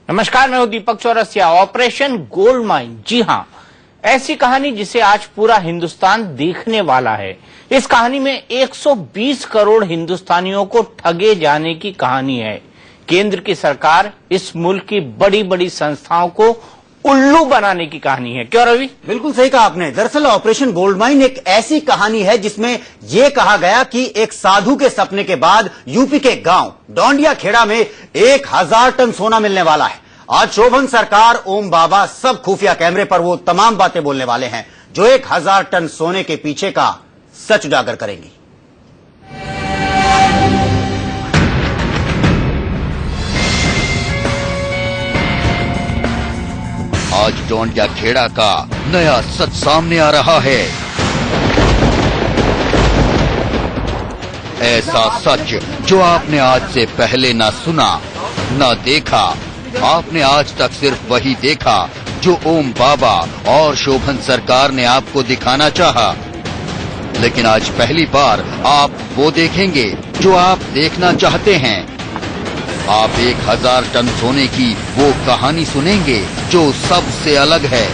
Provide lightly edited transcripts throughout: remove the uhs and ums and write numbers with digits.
नमस्कार, मैं हूं दीपक चौरसिया। ऑपरेशन गोल्ड माइन, जी हां, ऐसी कहानी जिसे आज पूरा हिंदुस्तान देखने वाला है। इस कहानी में 120 करोड़ हिंदुस्तानियों को ठगे जाने की कहानी है। केंद्र की सरकार इस मुल्क की बड़ी बड़ी संस्थाओं को उल्लू बनाने की कहानी है। क्यों रवि? बिल्कुल सही कहा आपने। दरअसल ऑपरेशन गोल्ड माइन एक ऐसी कहानी है जिसमें यह कहा गया कि एक साधु के सपने के बाद यूपी के गांव डोंडिया खेड़ा में 1000 टन सोना मिलने वाला है। आज शोभन सरकार, ओम बाबा सब खुफिया कैमरे पर वो तमाम बातें बोलने वाले हैं जो 1000 टन सोने के पीछे का सच उजागर करेंगी। आज डोंडिया खेड़ा का नया सच सामने आ रहा है। ऐसा सच जो आपने आज से पहले न सुना न देखा। आपने आज तक सिर्फ वही देखा जो ओम बाबा और शोभन सरकार ने आपको दिखाना चाहा। लेकिन आज पहली बार आप वो देखेंगे जो आप देखना चाहते हैं। आप 1000 टन सोने की वो कहानी सुनेंगे जो सबसे अलग है।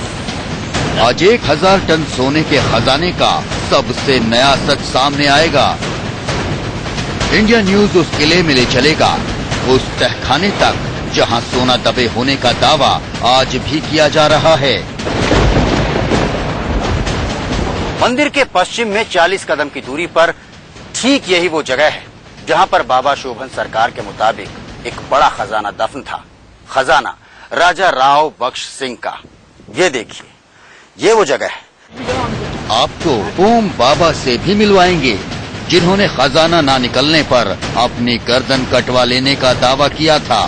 आज 1000 टन सोने के खजाने का सबसे नया सच सामने आएगा। इंडिया न्यूज उस किले में ले चलेगा, उस तहखाने तक जहां सोना दबे होने का दावा आज भी किया जा रहा है। मंदिर के पश्चिम में 40 कदम की दूरी पर ठीक यही वो जगह है जहां पर बाबा शोभन सरकार के मुताबिक एक बड़ा खजाना दफन था। खजाना राजा राव बख्श सिंह का। ये देखिए, ये वो जगह है। आपको ओम बाबा से भी मिलवाएंगे जिन्होंने खजाना ना निकलने पर अपनी गर्दन कटवा लेने का दावा किया था।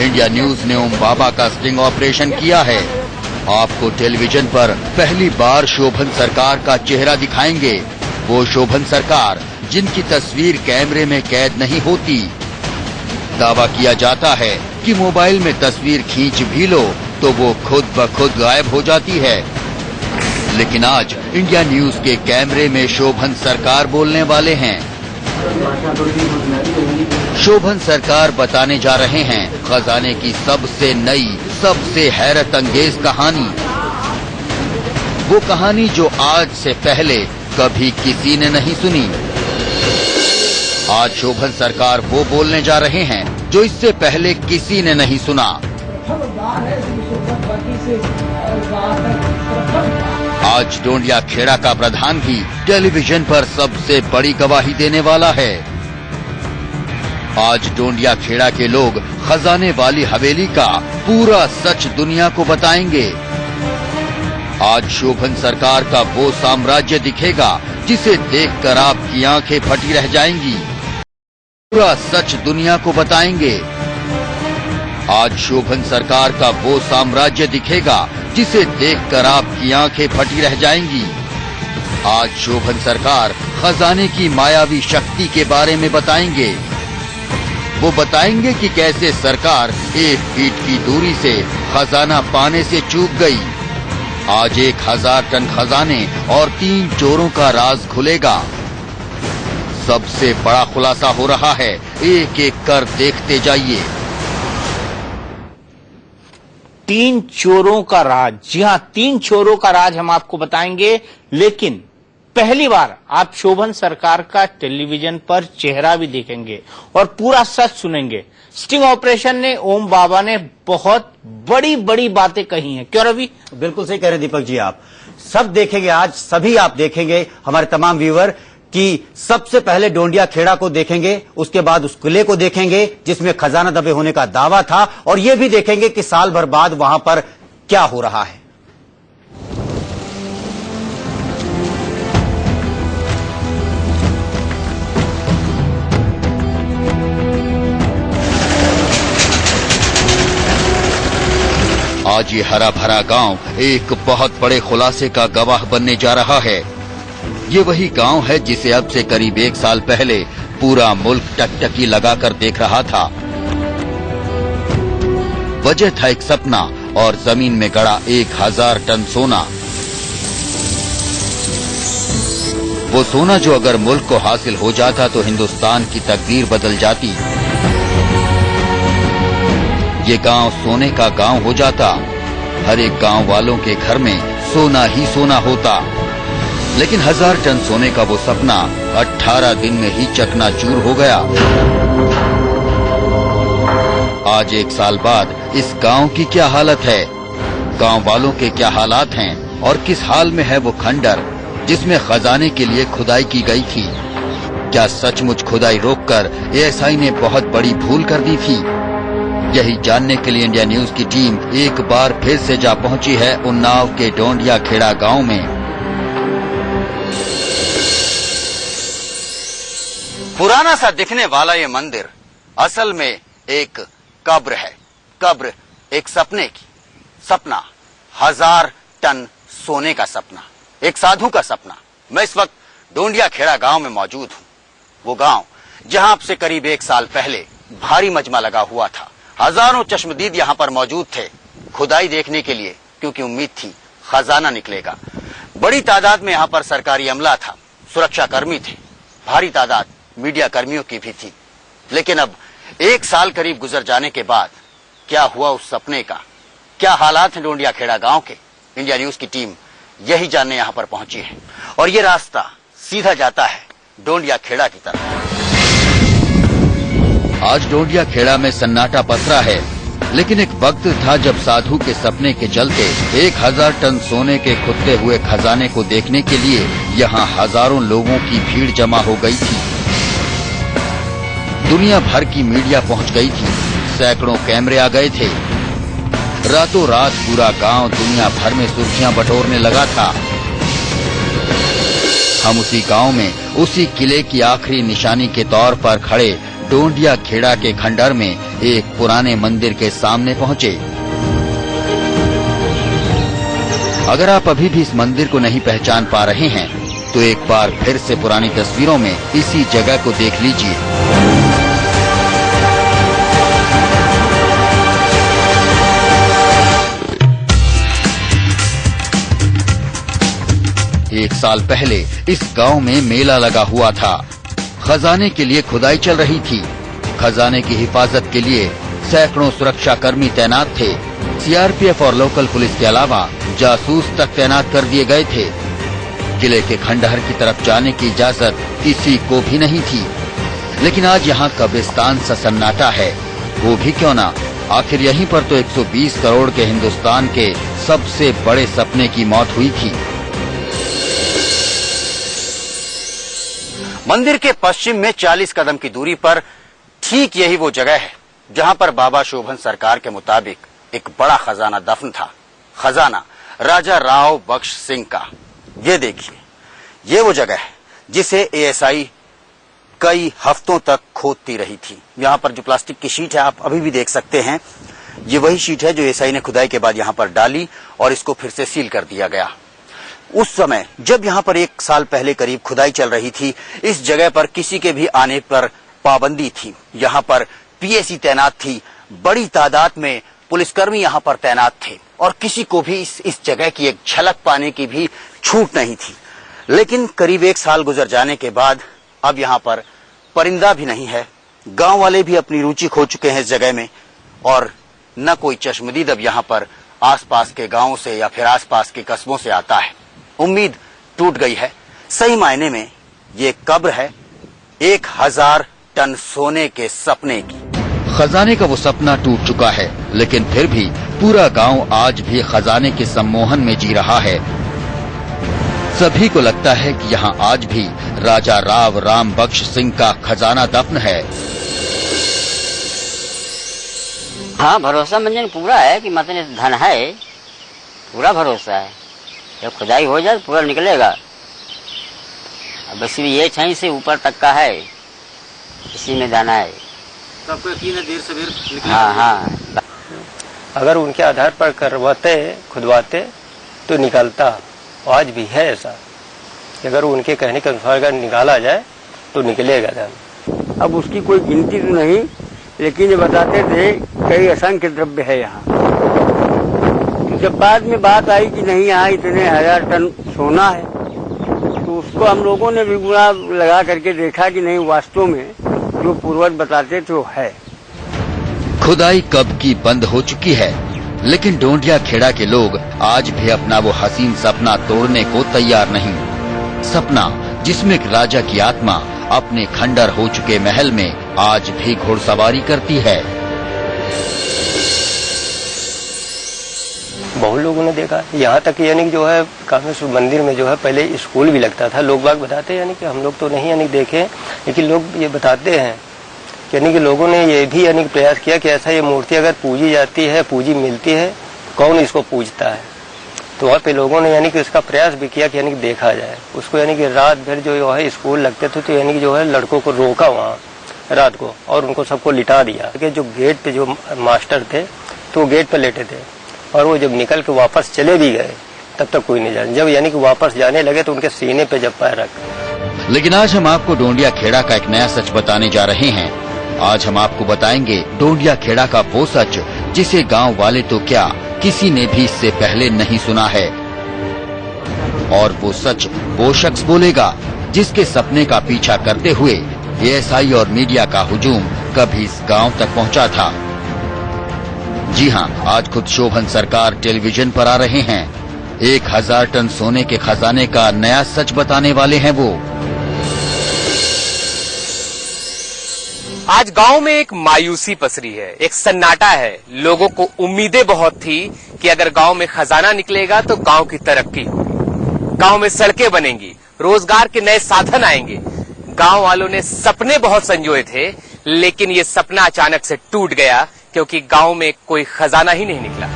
इंडिया न्यूज ने ओम बाबा का स्टिंग ऑपरेशन किया है। आपको टेलीविजन पर पहली बार शोभन सरकार का चेहरा दिखाएंगे। वो शोभन सरकार जिनकी तस्वीर कैमरे में कैद नहीं होती। दावा किया जाता है कि मोबाइल में तस्वीर खींच भी लो तो वो खुद ब खुद गायब हो जाती है। लेकिन आज इंडिया न्यूज के कैमरे में शोभन सरकार बोलने वाले हैं। शोभन सरकार बताने जा रहे हैं खजाने की सबसे नई, सबसे हैरत अंगेज कहानी। वो कहानी जो आज से पहले कभी किसी ने नहीं सुनी। आज शोभन सरकार वो बोलने जा रहे हैं जो इससे पहले किसी ने नहीं सुना। आज डोंडिया खेड़ा का प्रधान भी टेलीविजन पर सबसे बड़ी गवाही देने वाला है। आज डोंडिया खेड़ा के लोग खजाने वाली हवेली का पूरा सच दुनिया को बताएंगे। आज शोभन सरकार का वो साम्राज्य दिखेगा जिसे देखकर आपकी आंखें फटी रह जाएंगी। पूरा सच दुनिया को बताएंगे। आज शोभन सरकार का वो साम्राज्य दिखेगा जिसे देखकर आपकी आंखें फटी रह जाएंगी। आज शोभन सरकार खजाने की मायावी शक्ति के बारे में बताएंगे। वो बताएंगे कि कैसे सरकार 1 फीट की दूरी से खजाना पाने से चूक गई। आज 1000 टन खजाने और 3 चोरों का राज खुलेगा। सबसे बड़ा खुलासा हो रहा है, एक एक कर देखते जाइए। 3 चोरों का राज। जी हां, 3 चोरों का राज हम आपको बताएंगे। लेकिन पहली बार आप शोभन सरकार का टेलीविजन पर चेहरा भी देखेंगे और पूरा सच सुनेंगे। स्टिंग ऑपरेशन ने, ओम बाबा ने बहुत बड़ी बड़ी बातें कही हैं। क्यों रवि? बिल्कुल सही कह रहे हैं दीपक जी। आप सब देखेंगे, आज सभी आप देखेंगे, हमारे तमाम व्यूअर, कि सबसे पहले डोंडिया खेड़ा को देखेंगे, उसके बाद उस किले को देखेंगे जिसमें खजाना दबे होने का दावा था, और ये भी देखेंगे कि साल भर बाद वहां पर क्या हो रहा है। आज ये हरा भरा गांव एक बहुत बड़े खुलासे का गवाह बनने जा रहा है। ये वही गांव है जिसे अब से करीब 1 साल पहले पूरा मुल्क टकटकी लगाकर देख रहा था। वजह था एक सपना और जमीन में गड़ा 1000 टन सोना। वो सोना जो अगर मुल्क को हासिल हो जाता तो हिंदुस्तान की तकदीर बदल जाती। ये गांव सोने का गांव हो जाता। हर एक गांव वालों के घर में सोना ही सोना होता। लेकिन 1000 टन सोने का वो सपना 18 दिन में ही चकनाचूर हो गया। आज 1 साल बाद इस गांव की क्या हालत है, गांव वालों के क्या हालात हैं और किस हाल में है वो खंडर जिसमें खजाने के लिए खुदाई की गई थी। क्या सचमुच खुदाई रोककर एएसआई ने बहुत बड़ी भूल कर दी थी? यही जानने के लिए इंडिया न्यूज की टीम एक बार फिर से जा पहुंची है उन्नाव के डोंडिया खेड़ा गांव में। पुराना सा दिखने वाला ये मंदिर असल में एक कब्र है। कब्र एक सपने की, सपना 1000 टन सोने का सपना, एक साधु का सपना। मैं इस वक्त डोंडिया खेड़ा गांव में मौजूद हूं। वो गांव जहां अब से करीब 1 साल पहले भारी मजमा लगा हुआ था। हजारों चश्मदीद यहां पर मौजूद थे खुदाई देखने के लिए, क्योंकि उम्मीद थी खजाना निकलेगा। बड़ी तादाद में यहां पर सरकारी अमला था, सुरक्षा कर्मी थे, भारी तादाद मीडिया कर्मियों की भी थी। लेकिन अब 1 साल करीब गुजर जाने के बाद क्या हुआ उस सपने का, क्या हालात हैं डोंडिया खेड़ा गांव के, इंडिया न्यूज की टीम यही जानने यहां पर पहुंची है। और ये रास्ता सीधा जाता है डोंडिया खेड़ा की तरफ। आज डोंडिया खेड़ा में सन्नाटा पसरा है, लेकिन एक वक्त था जब साधु के सपने के चलते 1000 टन सोने के खुदते हुए खजाने को देखने के लिए यहाँ हजारों लोगों की भीड़ जमा हो गई थी। दुनिया भर की मीडिया पहुंच गई थी, सैकड़ों कैमरे आ गए थे। रातों रात पूरा गांव दुनिया भर में सुर्खियां बटोरने लगा था। हम उसी गांव में उसी किले की आखिरी निशानी के तौर पर खड़े डोंडिया खेड़ा के खंडर में एक पुराने मंदिर के सामने पहुंचे। अगर आप अभी भी इस मंदिर को नहीं पहचान पा रहे हैं तो एक बार फिर से पुरानी तस्वीरों में इसी जगह को देख लीजिए। एक साल पहले इस गांव में मेला लगा हुआ था। खजाने के लिए खुदाई चल रही थी। खजाने की हिफाजत के लिए सैकड़ों सुरक्षा कर्मी तैनात थे। सीआरपीएफ और लोकल पुलिस के अलावा जासूस तक तैनात कर दिए गए थे। किले के खंडहर की तरफ जाने की इजाजत किसी को भी नहीं थी। लेकिन आज यहाँ कब्रिस्तान सा सन्नाटा है। वो भी क्यों ना, आखिर यहीं पर तो 120 करोड़ के हिंदुस्तान के सबसे बड़े सपने की मौत हुई थी। मंदिर के पश्चिम में 40 कदम की दूरी पर ठीक यही वो जगह है जहां पर बाबा शोभन सरकार के मुताबिक एक बड़ा खजाना दफन था। खजाना राजा राव बख्श सिंह का। ये देखिए, ये वो जगह है जिसे एएसआई कई हफ्तों तक खोदती रही थी। यहाँ पर जो प्लास्टिक की शीट है आप अभी भी देख सकते हैं, ये वही शीट है जो एएसआई ने खुदाई के बाद यहाँ पर डाली और इसको फिर से सील कर दिया गया। उस समय जब यहाँ पर 1 साल पहले करीब खुदाई चल रही थी, इस जगह पर किसी के भी आने पर पाबंदी थी। यहाँ पर पीएसी तैनात थी, बड़ी तादाद में पुलिसकर्मी यहाँ पर तैनात थे और किसी को भी इस जगह की एक झलक पाने की भी छूट नहीं थी। लेकिन करीब 1 साल गुजर जाने के बाद अब यहाँ पर परिंदा भी नहीं है। गांव वाले भी अपनी रुचि खो चुके हैं इस जगह में और न कोई चश्मदीद अब यहाँ पर आसपास के गांवों से या फिर आसपास के कस्बों से आता है। उम्मीद टूट गई है। सही मायने में ये कब्र है 1000 टन सोने के सपने की। खजाने का वो सपना टूट चुका है, लेकिन फिर भी पूरा गांव आज भी खजाने के सम्मोहन में जी रहा है। सभी को लगता है कि यहाँ आज भी राजा राव राम बख्श सिंह का खजाना दफन है। हाँ, भरोसा मंजन पूरा है कि मतलब धन है, पूरा भरोसा है। जब खुदाई हो जाए पूरा निकलेगा। अब बस ये छहीं से ऊपर तक का है, इसी में दाना है। तो आपको यकीन है देर से देर निकलेगा? हाँ हाँ, अगर उनके आधार पर करवाते खुदवाते तो निकलता। आज भी है ऐसा कि अगर उनके कहने के अनुसार अगर निकाला जाए तो निकलेगा धन। अब उसकी कोई गिनती तो नहीं, लेकिन ये बताते थे कई असंख्य द्रव्य है यहाँ। जब बाद में बात आई कि नहीं यहाँ इतने 1000 टन सोना है, तो उसको हम लोगों ने भी गुणा लगा करके देखा कि नहीं, वास्तव में जो पूर्वज बताते थे वो है। खुदाई कब की बंद हो चुकी है, लेकिन डोंडिया खेड़ा के लोग आज भी अपना वो हसीन सपना तोड़ने को तैयार नहीं। सपना जिसमें एक राजा की आत्मा अपने खंडर हो चुके महल में आज भी घुड़सवारी करती है। बहुत लोगों ने देखा, यहाँ तक यानी जो है कामेश्वर मंदिर में जो है पहले स्कूल भी लगता था। लोग बाग बताते यानी कि हम लोग तो नहीं यानी देखे, लेकिन लोग ये बताते हैं यानी कि लोगों ने ये भी यानी प्रयास किया कि ऐसा ये मूर्ति अगर पूजी जाती है, पूजी मिलती है, कौन इसको पूजता है। तो वहाँ पे लोगों ने यानी कि इसका प्रयास भी किया कि यानी कि देखा जाए उसको। यानी कि रात भर जो है स्कूल लगते थे तो यानी कि जो है लड़कों को रोका वहाँ रात को और उनको सबको लिटा दिया कि जो गेट पे जो मास्टर थे तो वो गेट पे लेटे थे और वो जब निकल के वापस चले भी गए तब तक कोई नहीं जाने। जब यानी कि वापस जाने लगे तो उनके सीने पे जब पैर रखे। लेकिन आज हम आपको डोंडिया खेड़ा का एक नया सच बताने जा रहे हैं। आज हम आपको बताएंगे डोंडिया खेड़ा का वो सच जिसे गांव वाले तो क्या किसी ने भी इससे पहले नहीं सुना है। और वो सच वो शख्स बोलेगा जिसके सपने का पीछा करते हुए एएसआई और मीडिया का हुजूम कभी इस गांव तक पहुंचा था। जी हां, आज खुद शोभन सरकार टेलीविजन पर आ रहे हैं। 1000 टन सोने के खजाने का नया सच बताने वाले हैं वो। आज गांव में एक मायूसी पसरी है, एक सन्नाटा है। लोगों को उम्मीदें बहुत थी कि अगर गांव में खजाना निकलेगा तो गांव की तरक्की होगी, गांव में सड़कें बनेंगी, रोजगार के नए साधन आएंगे। गांव वालों ने सपने बहुत संजोए थे, लेकिन ये सपना अचानक से टूट गया क्योंकि गांव में कोई खजाना ही नहीं निकला।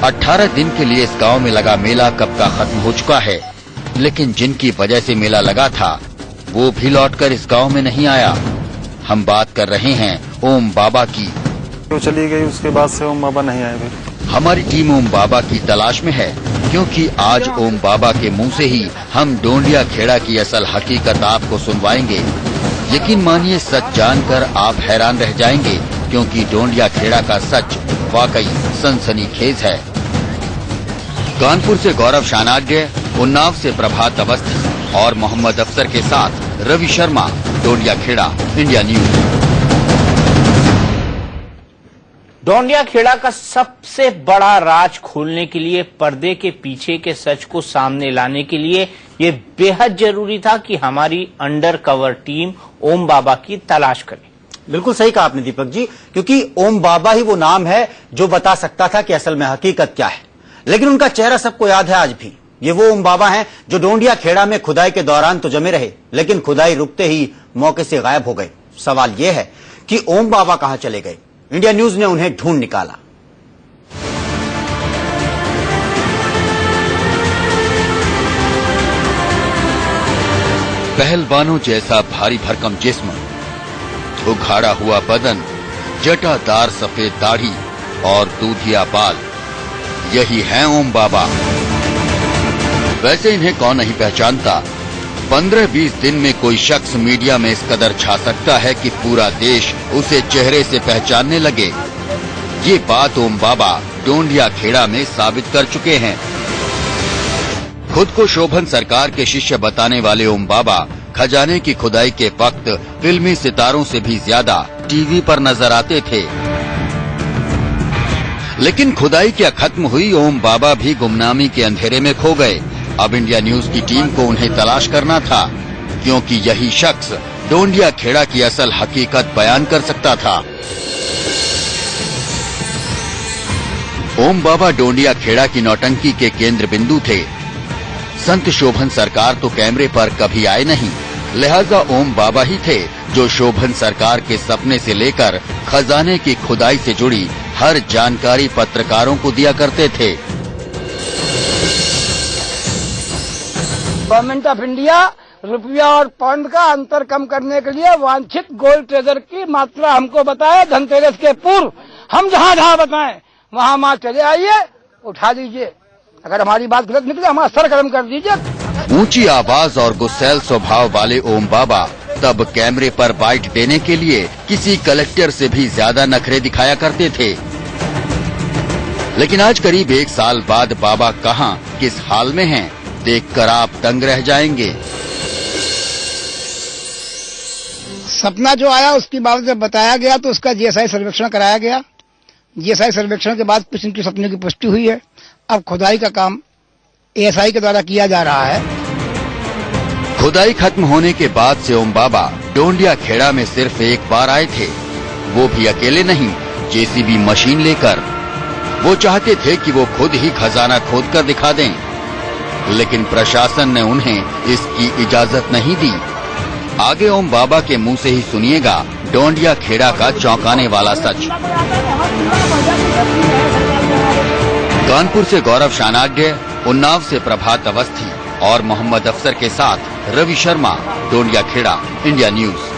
18 दिन के लिए इस गांव में लगा मेला कब का खत्म हो चुका है, लेकिन जिनकी वजह से मेला लगा था वो भी लौटकर इस गांव में नहीं आया। हम बात कर रहे हैं ओम बाबा की। तो चली गई, उसके बाद से ओम बाबा नहीं आए फिर। हमारी टीम ओम बाबा की तलाश में है, क्योंकि आज ओम बाबा के मुंह से ही हम डोंडिया खेड़ा की असल हकीकत आपको सुनवाएंगे। यकीन मानिए सच जानकर आप हैरान रह जाएंगे, क्योंकि डोंडिया खेड़ा का सच वाकई सनसनीखेज है। कानपुर से गौरव शानाग्य, उन्नाव से प्रभात अवस्थी और मोहम्मद अफसर के साथ रवि शर्मा, डोंडिया खेड़ा, इंडिया न्यूज। डोंडिया खेड़ा का सबसे बड़ा राज खोलने के लिए, पर्दे के पीछे के सच को सामने लाने के लिए ये बेहद जरूरी था कि हमारी अंडर कवर टीम ओम बाबा की तलाश करे। बिल्कुल सही कहा आपने दीपक जी, क्योंकि ओम बाबा ही वो नाम है जो बता सकता था कि असल में हकीकत क्या है। लेकिन उनका चेहरा सबको याद है आज भी। ये वो ओम बाबा हैं जो डोंडिया खेड़ा में खुदाई के दौरान तो जमे रहे, लेकिन खुदाई रुकते ही मौके से गायब हो गए। सवाल यह है कि ओम बाबा कहां चले गए। इंडिया न्यूज ने उन्हें ढूंढ निकाला। पहलवानों जैसा भारी भरकम जिस्म, उघाड़ा हुआ बदन, जटादार सफेद दाढ़ी और दूधिया बाल, यही है ओम बाबा। वैसे इन्हें कौन नहीं पहचानता। 15-20 दिन में कोई शख्स मीडिया में इस कदर छा सकता है कि पूरा देश उसे चेहरे से पहचानने लगे। ये बात ओम बाबा डोंडिया खेड़ा में साबित कर चुके हैं। खुद को शोभन सरकार के शिष्य बताने वाले ओम बाबा खजाने की खुदाई के वक्त फिल्मी सितारों से भी ज्यादा टीवी पर नजर आते थे। लेकिन खुदाई क्या खत्म हुई, ओम बाबा भी गुमनामी के अंधेरे में खो गए। अब इंडिया न्यूज की टीम को उन्हें तलाश करना था, क्योंकि यही शख्स डोंडिया खेड़ा की असल हकीकत बयान कर सकता था। ओम बाबा डोंडिया खेड़ा की नौटंकी के केंद्र बिंदु थे। संत शोभन सरकार तो कैमरे पर कभी आए नहीं, लिहाजा ओम बाबा ही थे जो शोभन सरकार के सपने से लेकर खजाने की खुदाई से जुड़ी हर जानकारी पत्रकारों को दिया करते थे। गवर्नमेंट ऑफ इंडिया रुपया और पाउंड का अंतर कम करने के लिए वांछित गोल्ड ट्रेजर की मात्रा हमको बताए। धनतेरस के पूर्व हम जहाँ जहाँ बताएं वहाँ चले आइए, उठा लीजिए। अगर हमारी बात गलत निकले हमारा सर गर्म कर दीजिए। ऊंची आवाज और गुस्सैल स्वभाव वाले ओम बाबा तब कैमरे पर बाइट देने के लिए किसी कलेक्टर से भी ज्यादा नखरे दिखाया करते थे। लेकिन आज करीब 1 साल बाद बाबा कहां, किस हाल में हैं, देखकर आप दंग रह जाएंगे। सपना जो आया उसकी बाबत जब बताया गया तो उसका जीएसआई सर्वेक्षण कराया गया। जीएसआई सर्वेक्षण के बाद कुछ इनके सपने की पुष्टि हुई है। अब खुदाई का काम एएसआई के द्वारा किया जा रहा है। खुदाई खत्म होने के बाद से ओम बाबा डोंडिया खेड़ा में सिर्फ एक बार आए थे, वो भी अकेले नहीं, जेसीबी मशीन लेकर। वो चाहते थे कि वो खुद ही खजाना खोद कर दिखा दें, लेकिन प्रशासन ने उन्हें इसकी इजाजत नहीं दी। आगे ओम बाबा के मुंह से ही सुनिएगा डोंडिया खेड़ा का चौंकाने वाला सच। कानपुर से गौरव शानाग्य, उन्नाव से प्रभात अवस्थी और मोहम्मद अफसर के साथ रवि शर्मा, डोंडिया खेड़ा, इंडिया न्यूज।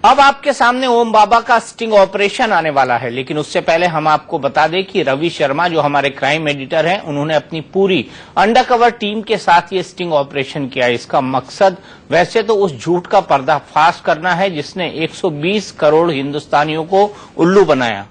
अब आपके सामने ओम बाबा का स्टिंग ऑपरेशन आने वाला है, लेकिन उससे पहले हम आपको बता दें कि रवि शर्मा जो हमारे क्राइम एडिटर हैं, उन्होंने अपनी पूरी अंडरकवर टीम के साथ ये स्टिंग ऑपरेशन किया। इसका मकसद वैसे तो उस झूठ का पर्दाफाश करना है जिसने 120 करोड़ हिंदुस्तानियों को उल्लू बनाया।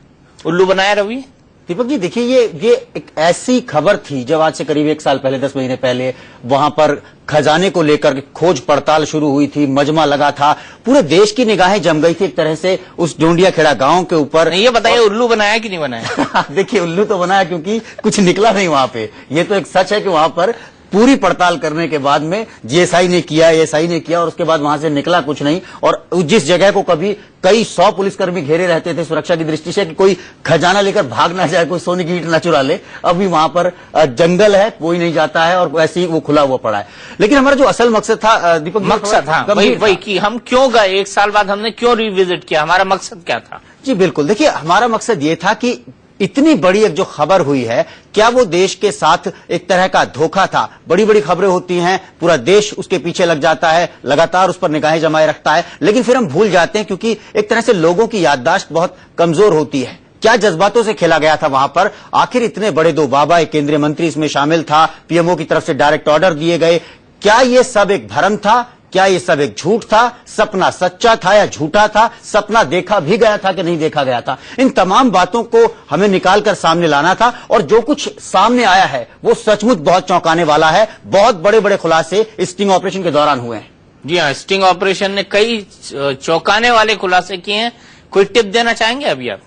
रवि दीपक जी देखिए, ये एक ऐसी खबर थी जब आज से करीब 1 साल पहले, 10 महीने पहले वहां पर खजाने को लेकर खोज पड़ताल शुरू हुई थी, मजमा लगा था, पूरे देश की निगाहें जम गई थी एक तरह से उस डोंडिया खेड़ा गांव के ऊपर। ये बताइए उल्लू बनाया कि नहीं बनाया? देखिए उल्लू तो बनाया क्योंकि कुछ निकला नहीं वहां पे। ये तो एक सच है कि वहां पर पूरी पड़ताल करने के बाद में जीएसआई ने किया, एएसआई ने किया और उसके बाद वहां से निकला कुछ नहीं। और जिस जगह को कभी कई 100 पुलिसकर्मी घेरे रहते थे सुरक्षा की दृष्टि से कि कोई खजाना लेकर भाग ना जाए, कोई सोने की ईंट न चुरा ले, अभी वहां पर जंगल है, कोई नहीं जाता है और वैसे ही वो खुला हुआ पड़ा है। लेकिन हमारा जो असल मकसद था दीपक, मकसद था वही कि हम क्यों गए, 1 साल बाद हमने क्यों रिविजिट किया, हमारा मकसद क्या था? जी बिल्कुल, देखिए हमारा मकसद ये था कि इतनी बड़ी एक जो खबर हुई है, क्या वो देश के साथ एक तरह का धोखा था? बड़ी बड़ी खबरें होती हैं, पूरा देश उसके पीछे लग जाता है, लगातार उस पर निगाहें जमाए रखता है, लेकिन फिर हम भूल जाते हैं क्योंकि एक तरह से लोगों की याददाश्त बहुत कमजोर होती है। क्या जज्बातों से खेला गया था वहां पर? आखिर इतने बड़े 2 बाबा, एक केंद्रीय मंत्री इसमें शामिल था, पीएमओ की तरफ से डायरेक्ट ऑर्डर दिए गए। क्या ये सब एक भ्रम था? क्या ये सब एक झूठ था? सपना सच्चा था या झूठा था? सपना देखा भी गया था कि नहीं देखा गया था? इन तमाम बातों को हमें निकाल कर सामने लाना था और जो कुछ सामने आया है वो सचमुच बहुत चौंकाने वाला है। बहुत बड़े बड़े खुलासे स्टिंग ऑपरेशन के दौरान हुए हैं। जी हाँ, स्टिंग ऑपरेशन ने कई चौंकाने वाले खुलासे किए हैं। कोई टिप देना चाहेंगे अभी आप?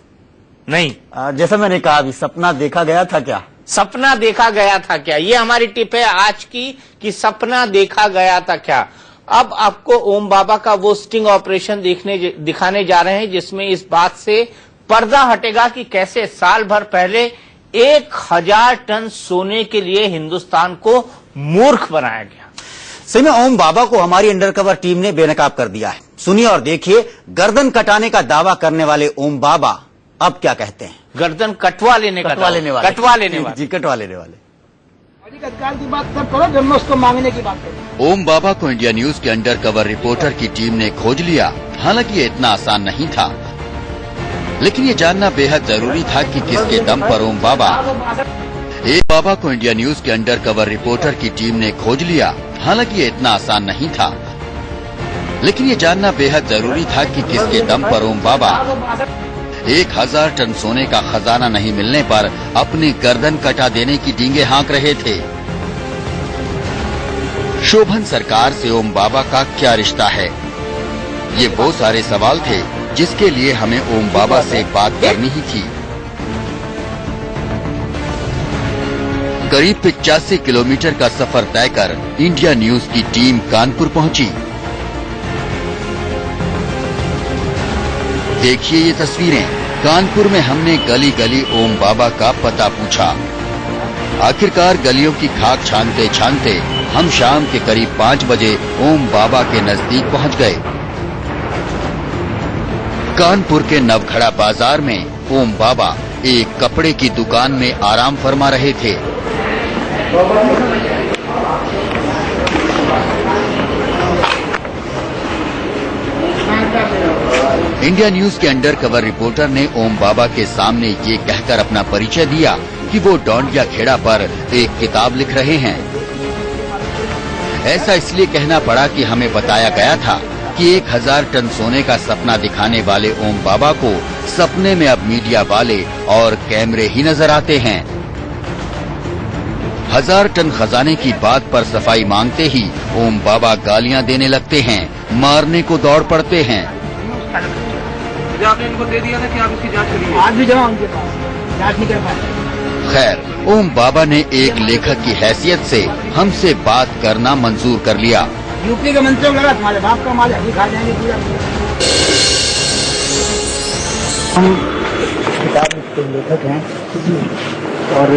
नहीं, जैसा मैंने कहा अभी, सपना देखा गया था क्या? सपना देखा गया था क्या, ये हमारी टिप है आज की कि सपना देखा गया था क्या। अब आपको ओम बाबा का वो स्टिंग ऑपरेशन दिखाने जा रहे हैं जिसमें इस बात से पर्दा हटेगा कि कैसे साल भर पहले 1000 टन सोने के लिए हिंदुस्तान को मूर्ख बनाया गया। सही में ओम बाबा को हमारी अंडरकवर टीम ने बेनकाब कर दिया है। सुनिए और देखिए, गर्दन कटाने का दावा करने वाले ओम बाबा अब क्या कहते हैं। गर्दन कटवा लेने वाले जी, कटवा लेने वाले। अधिकार की बात तब करो जब मैं उसको मांगने की बात करूं। ओम बाबा को इंडिया न्यूज के अंडरकवर रिपोर्टर की टीम ने खोज लिया। हालांकि ये इतना आसान नहीं था, लेकिन ये जानना बेहद जरूरी था कि किसके दम पर ओम बाबा को इंडिया न्यूज के अंडरकवर रिपोर्टर की टीम ने खोज लिया। हालांकि ये इतना आसान नहीं था, लेकिन ये जानना बेहद जरूरी था कि किसके दम पर ओम बाबा 1000 टन सोने का खजाना नहीं मिलने पर अपनी गर्दन कटा देने की डींगे हाँक रहे थे। शोभन सरकार से ओम बाबा का क्या रिश्ता है? ये वो सारे सवाल थे जिसके लिए हमें ओम बाबा से बात करनी ही थी। करीब 85 किलोमीटर का सफर तय कर इंडिया न्यूज की टीम कानपुर पहुंची। देखिए ये तस्वीरें। कानपुर में हमने गली गली ओम बाबा का पता पूछा। आखिरकार गलियों की खाक छानते छानते हम शाम के करीब 5 बजे ओम बाबा के नजदीक पहुंच गए। कानपुर के नवखड़ा बाजार में ओम बाबा एक कपड़े की दुकान में आराम फरमा रहे थे। इंडिया न्यूज के अंडरकवर रिपोर्टर ने ओम बाबा के सामने ये कहकर अपना परिचय दिया कि वो डोंडिया खेड़ा पर एक किताब लिख रहे हैं। ऐसा इसलिए कहना पड़ा कि हमें बताया गया था कि 1000 टन सोने का सपना दिखाने वाले ओम बाबा को सपने में अब मीडिया वाले और कैमरे ही नजर आते हैं। 1000 टन खजाने की बात पर सफाई मांगते ही ओम बाबा गालियां देने लगते हैं, मारने को दौड़ पड़ते हैं। मुझे आपने इनको दे दिया था कि आप इसकी जांच करिए। आज भी जमा उनके पास, जांच नहीं कर पाए। खैर, ओम बाबा ने एक लेखक की हैसियत से हमसे बात करना मंजूर कर लिया। यूपी के मंत्री को लगा तुम्हारे बाप का माल अभी खा जाएंगे पूरा। हम किताब के लेखक हैं और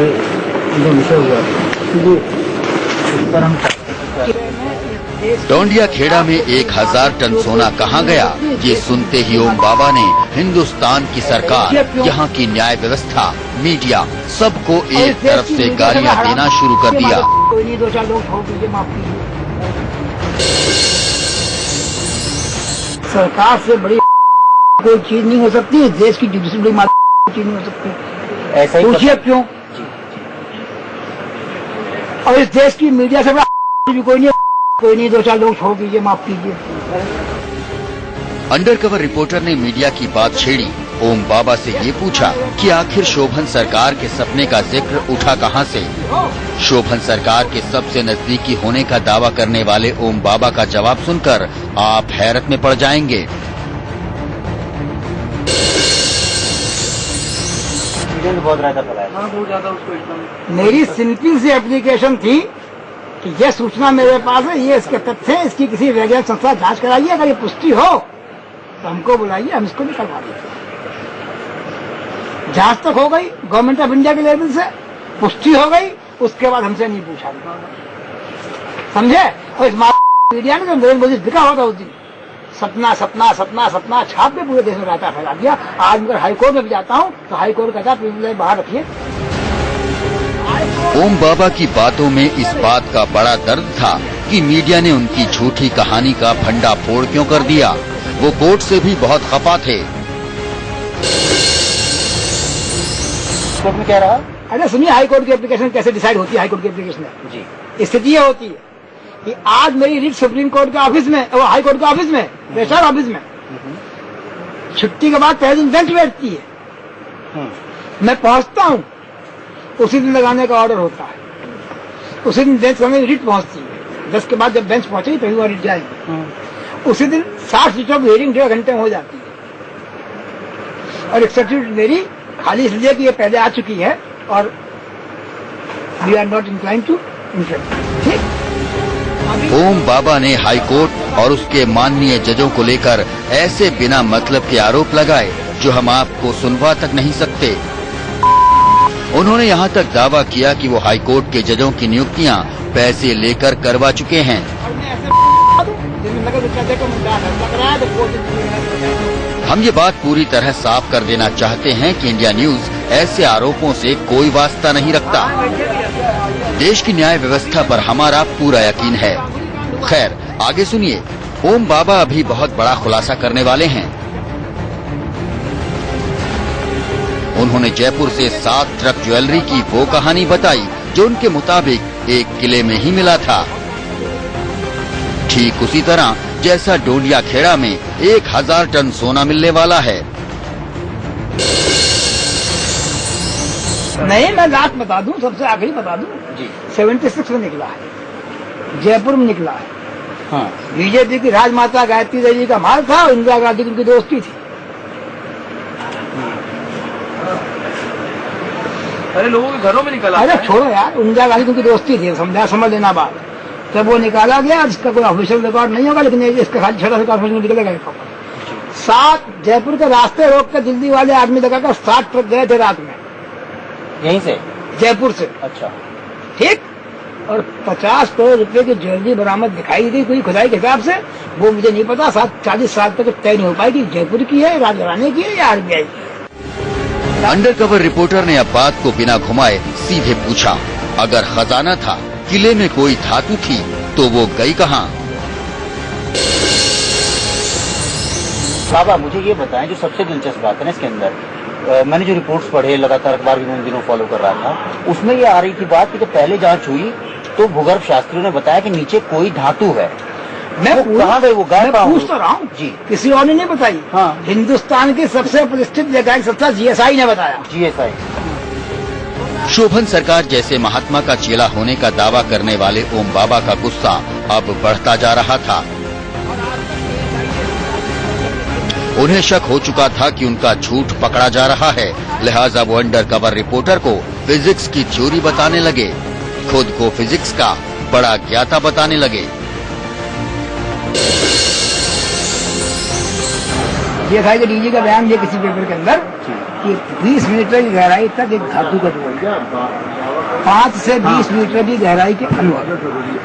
जो विषय हुआ इस पर हम डोंडिया खेड़ा में 1000 टन सोना कहाँ गया, ये सुनते ही ओम बाबा ने हिंदुस्तान की सरकार, यहाँ की न्याय व्यवस्था, मीडिया सबको एक तरफ से गालियाँ देना शुरू कर दिया। कोई नहीं, 2-4 लोग छोड़ दीजिए, माफ कीजिए। सरकार से बड़ी कोई चीज नहीं हो सकती, देश की जुडिशरी बड़ी चीज नहीं हो सकती। ऐसा ही पूछिए क्यों? और इस देश की मीडिया से बड़ा भी कोई नहीं, 2-4 लोग छोड़ दीजिए, माफ कीजिए। अंडरकवर रिपोर्टर ने मीडिया की बात छेड़ी। ओम बाबा से ये पूछा कि आखिर शोभन सरकार के सपने का जिक्र उठा कहाँ से। शोभन सरकार के सबसे नजदीकी होने का दावा करने वाले ओम बाबा का जवाब सुनकर आप हैरत में पड़ जाएंगे। बहुत ज्यादा फैलाया। मेरी सिंपल सी एप्लीकेशन थी कि यह सूचना मेरे पास है, ये इसके तथ्य है, इसकी किसी वैज्ञानिक संस्था जांच कराइए, अगर ये पुष्टि हो तो हमको बुलाइए, हम इसको निकलवा देंगे। जांच तक हो गई गवर्नमेंट ऑफ इंडिया के लेवल से, पुष्टि हो गई, उसके बाद हमसे नहीं पूछा, समझे। और इस मीडिया ने नरेंद्र मोदी दिखा होगा उस दिन, सपना सपना सपना सपना छाप के पूरे देश में रायता फैला दिया। आज अगर हाईकोर्ट में भी जाता हूँ तो हाईकोर्ट कहता है बाहर रखिए। ओम बाबा की बातों में इस बात का बड़ा दर्द था कि मीडिया ने उनकी झूठी कहानी का भंडाफोड़ क्यों कर दिया। वो कोर्ट से भी बहुत खफा थे। कोर्ट में क्या रहा? अरे सुनिए, हाईकोर्ट की एप्लीकेशन कैसे डिसाइड होती है। हाईकोर्ट की एप्लीकेशन जी, स्थिति ये होती है कि आज मेरी रिट सुप्रीम कोर्ट के ऑफिस में, वो हाई कोर्ट के ऑफिस में, रजिस्ट्रार ऑफिस में, छुट्टी के बाद पहले दिन बेंच बैठती है। मैं पहुंचता हूँ, उसी दिन लगाने का ऑर्डर होता है, उसी दिन बेंच में रिट पहुंचती है। 10 के बाद जब बेंच पहुंचेगी पहली बार रिट जाएगी। उसी दिन 60 सीटों की हियरिंग 1.5 घंटे में हो जाती है। और एक सर्टिफिकेट मेरी खाली इसलिए कि ये पहले आ चुकी है और we are not inclined to interest. ठीक। ओम बाबा ने हाईकोर्ट और उसके माननीय जजों को लेकर ऐसे बिना मतलब के आरोप लगाए जो हम आपको सुनवा तक नहीं सकते। उन्होंने यहाँ तक दावा किया कि वो हाईकोर्ट के जजों की नियुक्तियाँ पैसे लेकर करवा चुके हैं। हम ये बात पूरी तरह साफ कर देना चाहते हैं कि इंडिया न्यूज ऐसे आरोपों से कोई वास्ता नहीं रखता। देश की न्याय व्यवस्था पर हमारा पूरा यकीन है। खैर, आगे सुनिए। ओम बाबा अभी बहुत बड़ा खुलासा करने वाले हैं। उन्होंने जयपुर से 7 ट्रक ज्वेलरी की वो कहानी बताई जो उनके मुताबिक एक किले में ही मिला था, ठीक उसी तरह जैसा डोंडिया खेड़ा में 1000 टन सोना मिलने वाला है। नहीं, मैं लास्ट बता दूं, सबसे आखिरी बता दूं जी। 76 में निकला है, जयपुर में निकला है। हाँ। बीजेपी की राजमाता गायत्री देवी का माल था और इंदिरा गांधी की उनकी दोस्ती थी। अरे लोगों के घरों में निकला। अरे छोड़ो यार, इंदिरा गांधी की उनकी दोस्ती थी, समझ लेना बात। तब वो निकाला गया, इसका कोई ऑफिशियल रिकॉर्ड नहीं होगा, लेकिन इसका खाली छोटा सा कॉर्पोरेशन निकलेगा। 7 जयपुर के रास्ते रोक कर दिल्ली वाले आदमी लगाकर 7 ट्रक गए थे रात में, यहीं से, जयपुर से। अच्छा, ठीक। और 50 करोड़ रुपए की ज्वेलरी बरामद दिखाई दी कोई खुदाई के हिसाब से। वो मुझे नहीं पता, 40 साल तक तय नहीं हो पाएगी जयपुर की है, राजघराने की है या आरबीआई की है। अंडरकवर रिपोर्टर ने अब बात को बिना घुमाए सीधे पूछा, अगर खजाना था, किले में कोई धातु थी, तो वो गई कहाँ? बाबा मुझे ये बताएं, जो सबसे दिलचस्प बात है ना इसके अंदर, मैंने जो रिपोर्ट्स पढ़े, लगातार अखबार भी उन दिनों फॉलो कर रहा था, उसमें ये आ रही थी बात कि जब पहले जांच हुई तो भूगर्भ शास्त्रियों ने बताया कि नीचे कोई धातु है। मैं कहाँ गई वो गाय? पूछ तो रहा हूँ जी, किसी और ने नहीं बताई। हाँ। हिंदुस्तान की सबसे प्रतिष्ठित वैज्ञानिक संस्था जीएसआई ने बताया। जीएसआई। शोभन सरकार जैसे महात्मा का चेला होने का दावा करने वाले ओम बाबा का गुस्सा अब बढ़ता जा रहा था। उन्हें शक हो चुका था कि उनका झूठ पकड़ा जा रहा है, लिहाजा वो अंडर कवर रिपोर्टर को फिजिक्स की थ्योरी बताने लगे, खुद को फिजिक्स का बड़ा ज्ञाता बताने लगे। ये था कि डीजी का बयान दिया किसी पेपर के अंदर कि 20 मीटर की गहराई तक एक धातु का जोड़, 5 से 20 मीटर की गहराई के अंदर,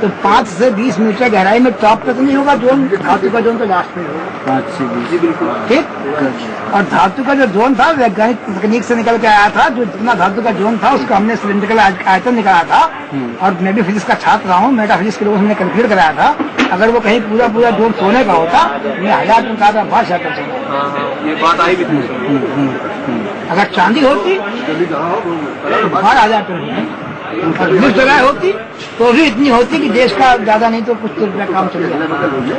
तो 5 से 20 मीटर गहराई में टॉप तक नहीं होगा जोन, धातु का जोन तो लास्ट में होगा 5 से 20, बिल्कुल ठीक। और धातु का जो जोन था वैज्ञानिक तकनीक से निकल के आया था, जो जितना धातु का जोन था उसका हमने सिलेंड्रिकल आयतन निकाला था, और मैं भी फिजिक्स का छात्र रहा हूँ, मेटाफिजिक्स के लोग हमने कैलकुलेट कराया था। अगर वो कहीं पूरा पूरा जोन सोने का होता, मैं 1000 टन कहा था, 1200 टन ये बात आई भी थी। अगर चांदी होती तो 12,000 टन, और जिस जगह होती तो भी इतनी होती कि देश का ज्यादा नहीं तो कुछ रुपया काम चल जाता।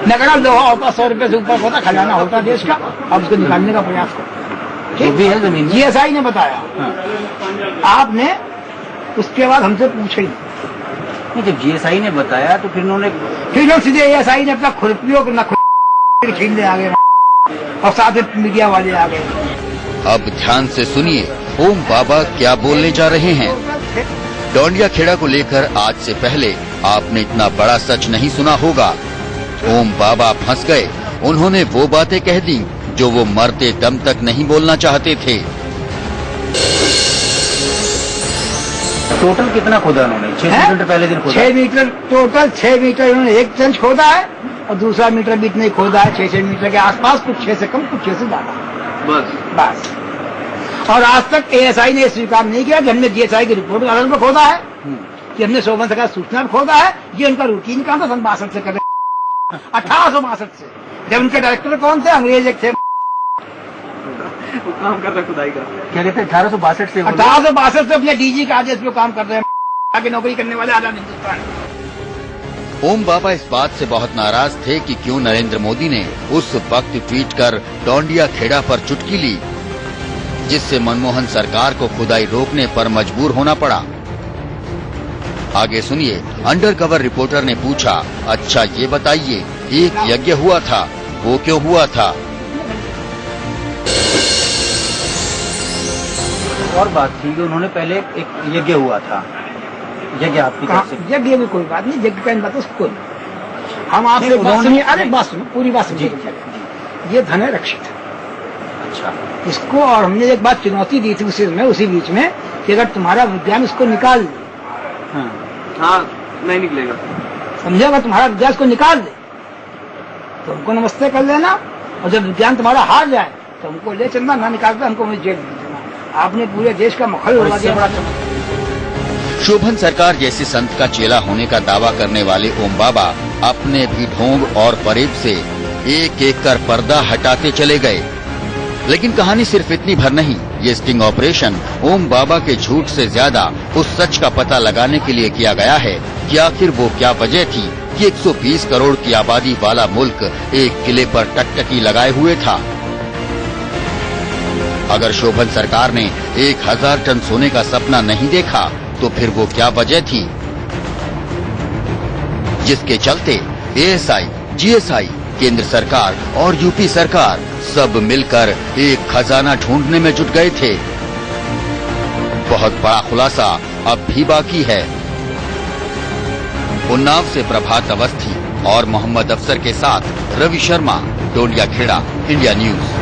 नगरा लोहा होता, 100 रुपये से ऊपर होता, खजाना होता देश का, अब उसको निकालने का प्रयास करो। ठीक भी है जमीन, जीएसआई ने बताया। आपने उसके बाद हमसे पूछे नहीं, जब जीएसआई ने बताया तो फिर उन्होंने सीधे एएसआई ने अपना खुरपियों को खींचने आ गए, और साथ में मीडिया वाले आ गए। अब ध्यान से सुनिए ओम बाबा क्या बोलने जा रहे हैं। डोंडिया खेड़ा को लेकर आज से पहले आपने इतना बड़ा सच नहीं सुना होगा। ओम बाबा फंस गए, उन्होंने वो बातें कह दी जो वो मरते दम तक नहीं बोलना चाहते थे। टोटल कितना खोदा उन्होंने? 6 मीटर पहले दिन खोदा। 6 मीटर टोटल, 6 मीटर उन्होंने एक ट्रेंच खोदा है, और दूसरा मीटर भी इतना ही खोदा है, 6 मीटर के आसपास, कुछ 6 से कम, कुछ 6 से ज्यादा, बस। और आज तक एएसआई ने स्वीकार नहीं किया कि हमने जीएसआई की रिपोर्ट के आधार पर खोदा है, कि हमने शोभन सरकार सूचना पर खोदा है। ये उनका रूटीन काम था, सन 62 से कर 1862 से। जब उनके डायरेक्टर कौन थे? अंग्रेज एक थे, काम कर रहे खुदाई का, क्या कहते हैं 1862 से 1862 से अपने डीजी के आदेश पे काम कर रहे हैं, आगे नौकरी करने वाले आजाद हिंदुस्तान। ओम बाबा इस बात से बहुत नाराज थे कि क्यों नरेंद्र मोदी ने उस वक्त ट्वीट कर डोंडिया खेड़ा पर चुटकी ली, जिससे मनमोहन सरकार को खुदाई रोकने पर मजबूर होना पड़ा। आगे सुनिए, अंडर कवर रिपोर्टर ने पूछा, अच्छा ये बताइए, एक यज्ञ हुआ था, वो क्यों हुआ था? और बात थी कि उन्होंने पहले एक यज्ञ हुआ था, यज्ञ आपकी तरफ से? यज्ञ में कोई बात नहीं, यज्ञ का बात उसको हम आपसे बात सुनिए, अरे बात सुनो, पूरी बात सुनिए। ये धन है रक्षित, अच्छा, इसको, और हमने एक बात चुनौती दी थी उसी बीच में कि अगर तुम्हारा विज्ञान इसको निकाल दे, हाँ नहीं निकलेगा, समझे? अगर तुम्हारा विज्ञान इसको निकाल दे तो हमको नमस्ते कर लेना, और जब विज्ञान तुम्हारा हार जाए तो हमको ले चलना, ना निकालता हमको मुझे जेल दे देना। आपने पूरे देश का मखल उड़ा दिया, बड़ा शोभन सरकार जैसे संत का चेला होने का दावा करने वाले ओम बाबा अपने भी ढोंग और फरेब से एक एक कर पर्दा हटाते चले गए। लेकिन कहानी सिर्फ इतनी भर नहीं, ये स्टिंग ऑपरेशन ओम बाबा के झूठ से ज्यादा उस सच का पता लगाने के लिए किया गया है कि आखिर वो क्या वजह थी कि 120 करोड़ की आबादी वाला मुल्क एक किले पर टकटकी लगाए हुए था। अगर शोभन सरकार ने 1000 टन सोने का सपना नहीं देखा तो फिर वो क्या वजह थी जिसके चलते एएसआई, जीएसआई, केंद्र सरकार और यूपी सरकार सब मिलकर एक खजाना ढूंढने में जुट गए थे? बहुत बड़ा खुलासा अब भी बाकी है। उन्नाव से प्रभात अवस्थी और मोहम्मद अफसर के साथ रवि शर्मा, डोंडिया खेड़ा, इंडिया न्यूज।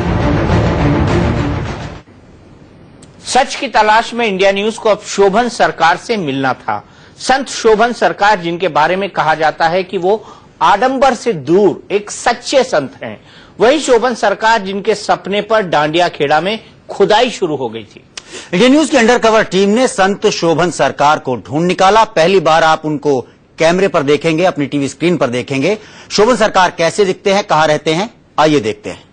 सच की तलाश में इंडिया न्यूज को अब शोभन सरकार से मिलना था। संत शोभन सरकार, जिनके बारे में कहा जाता है कि वो आडंबर से दूर एक सच्चे संत हैं, वही शोभन सरकार जिनके सपने पर डांडिया खेड़ा में खुदाई शुरू हो गई थी। इंडिया न्यूज की अंडर कवर टीम ने संत शोभन सरकार को ढूंढ निकाला। पहली बार आप उनको कैमरे पर देखेंगे, अपनी टीवी स्क्रीन पर देखेंगे। शोभन सरकार कैसे दिखते हैं, कहां रहते हैं, आइए देखते हैं।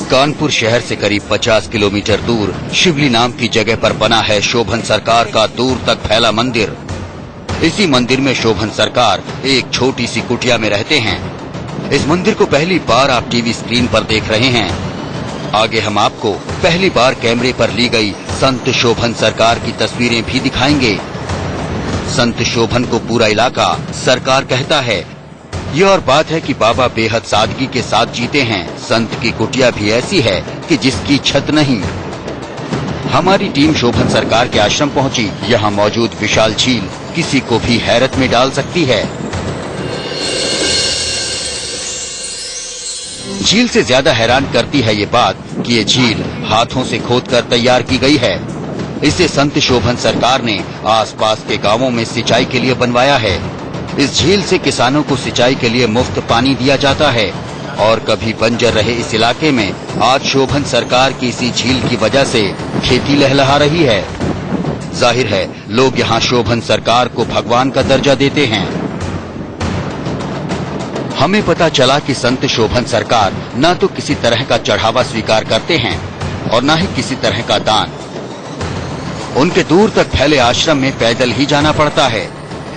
कानपुर शहर से करीब 50 किलोमीटर दूर शिवली नाम की जगह पर बना है शोभन सरकार का दूर तक फैला मंदिर। इसी मंदिर में शोभन सरकार एक छोटी सी कुटिया में रहते हैं। इस मंदिर को पहली बार आप टीवी स्क्रीन पर देख रहे हैं। आगे हम आपको पहली बार कैमरे पर ली गई संत शोभन सरकार की तस्वीरें भी दिखाएंगे। संत शोभन को पूरा इलाका सरकार कहता है। ये और बात है कि बाबा बेहद सादगी के साथ जीते हैं। संत की कुटिया भी ऐसी है कि जिसकी छत नहीं। हमारी टीम शोभन सरकार के आश्रम पहुंची। यहाँ मौजूद विशाल झील किसी को भी हैरत में डाल सकती है। झील से ज्यादा हैरान करती है ये बात कि ये झील हाथों से खोदकर तैयार की गई है। इसे संत शोभन सरकार ने आसपास के गांवों में सिंचाई के लिए बनवाया है। इस झील से किसानों को सिंचाई के लिए मुफ्त पानी दिया जाता है और कभी बंजर रहे इस इलाके में आज शोभन सरकार की इसी झील की वजह से खेती लहलहा रही है। जाहिर है लोग यहाँ शोभन सरकार को भगवान का दर्जा देते हैं। हमें पता चला कि संत शोभन सरकार न तो किसी तरह का चढ़ावा स्वीकार करते हैं और न ही किसी तरह का दान। उनके दूर तक फैले आश्रम में पैदल ही जाना पड़ता है।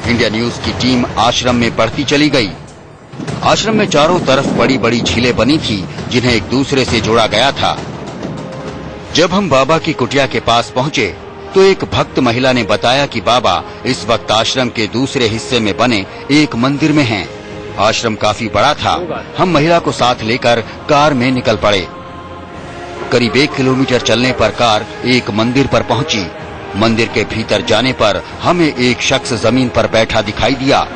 इंडिया न्यूज की टीम आश्रम में बढ़ती चली गई। आश्रम में चारों तरफ बड़ी बड़ी झीलें बनी थी जिन्हें एक दूसरे से जोड़ा गया था। जब हम बाबा की कुटिया के पास पहुंचे तो एक भक्त महिला ने बताया कि बाबा इस वक्त आश्रम के दूसरे हिस्से में बने एक मंदिर में हैं। आश्रम काफी बड़ा था। हम महिला को साथ लेकर कार में निकल पड़े। करीब 1 किलोमीटर चलने पर कार एक मंदिर पर पहुंची। मंदिर के भीतर जाने पर हमें एक शख्स जमीन पर बैठा दिखाई दिया।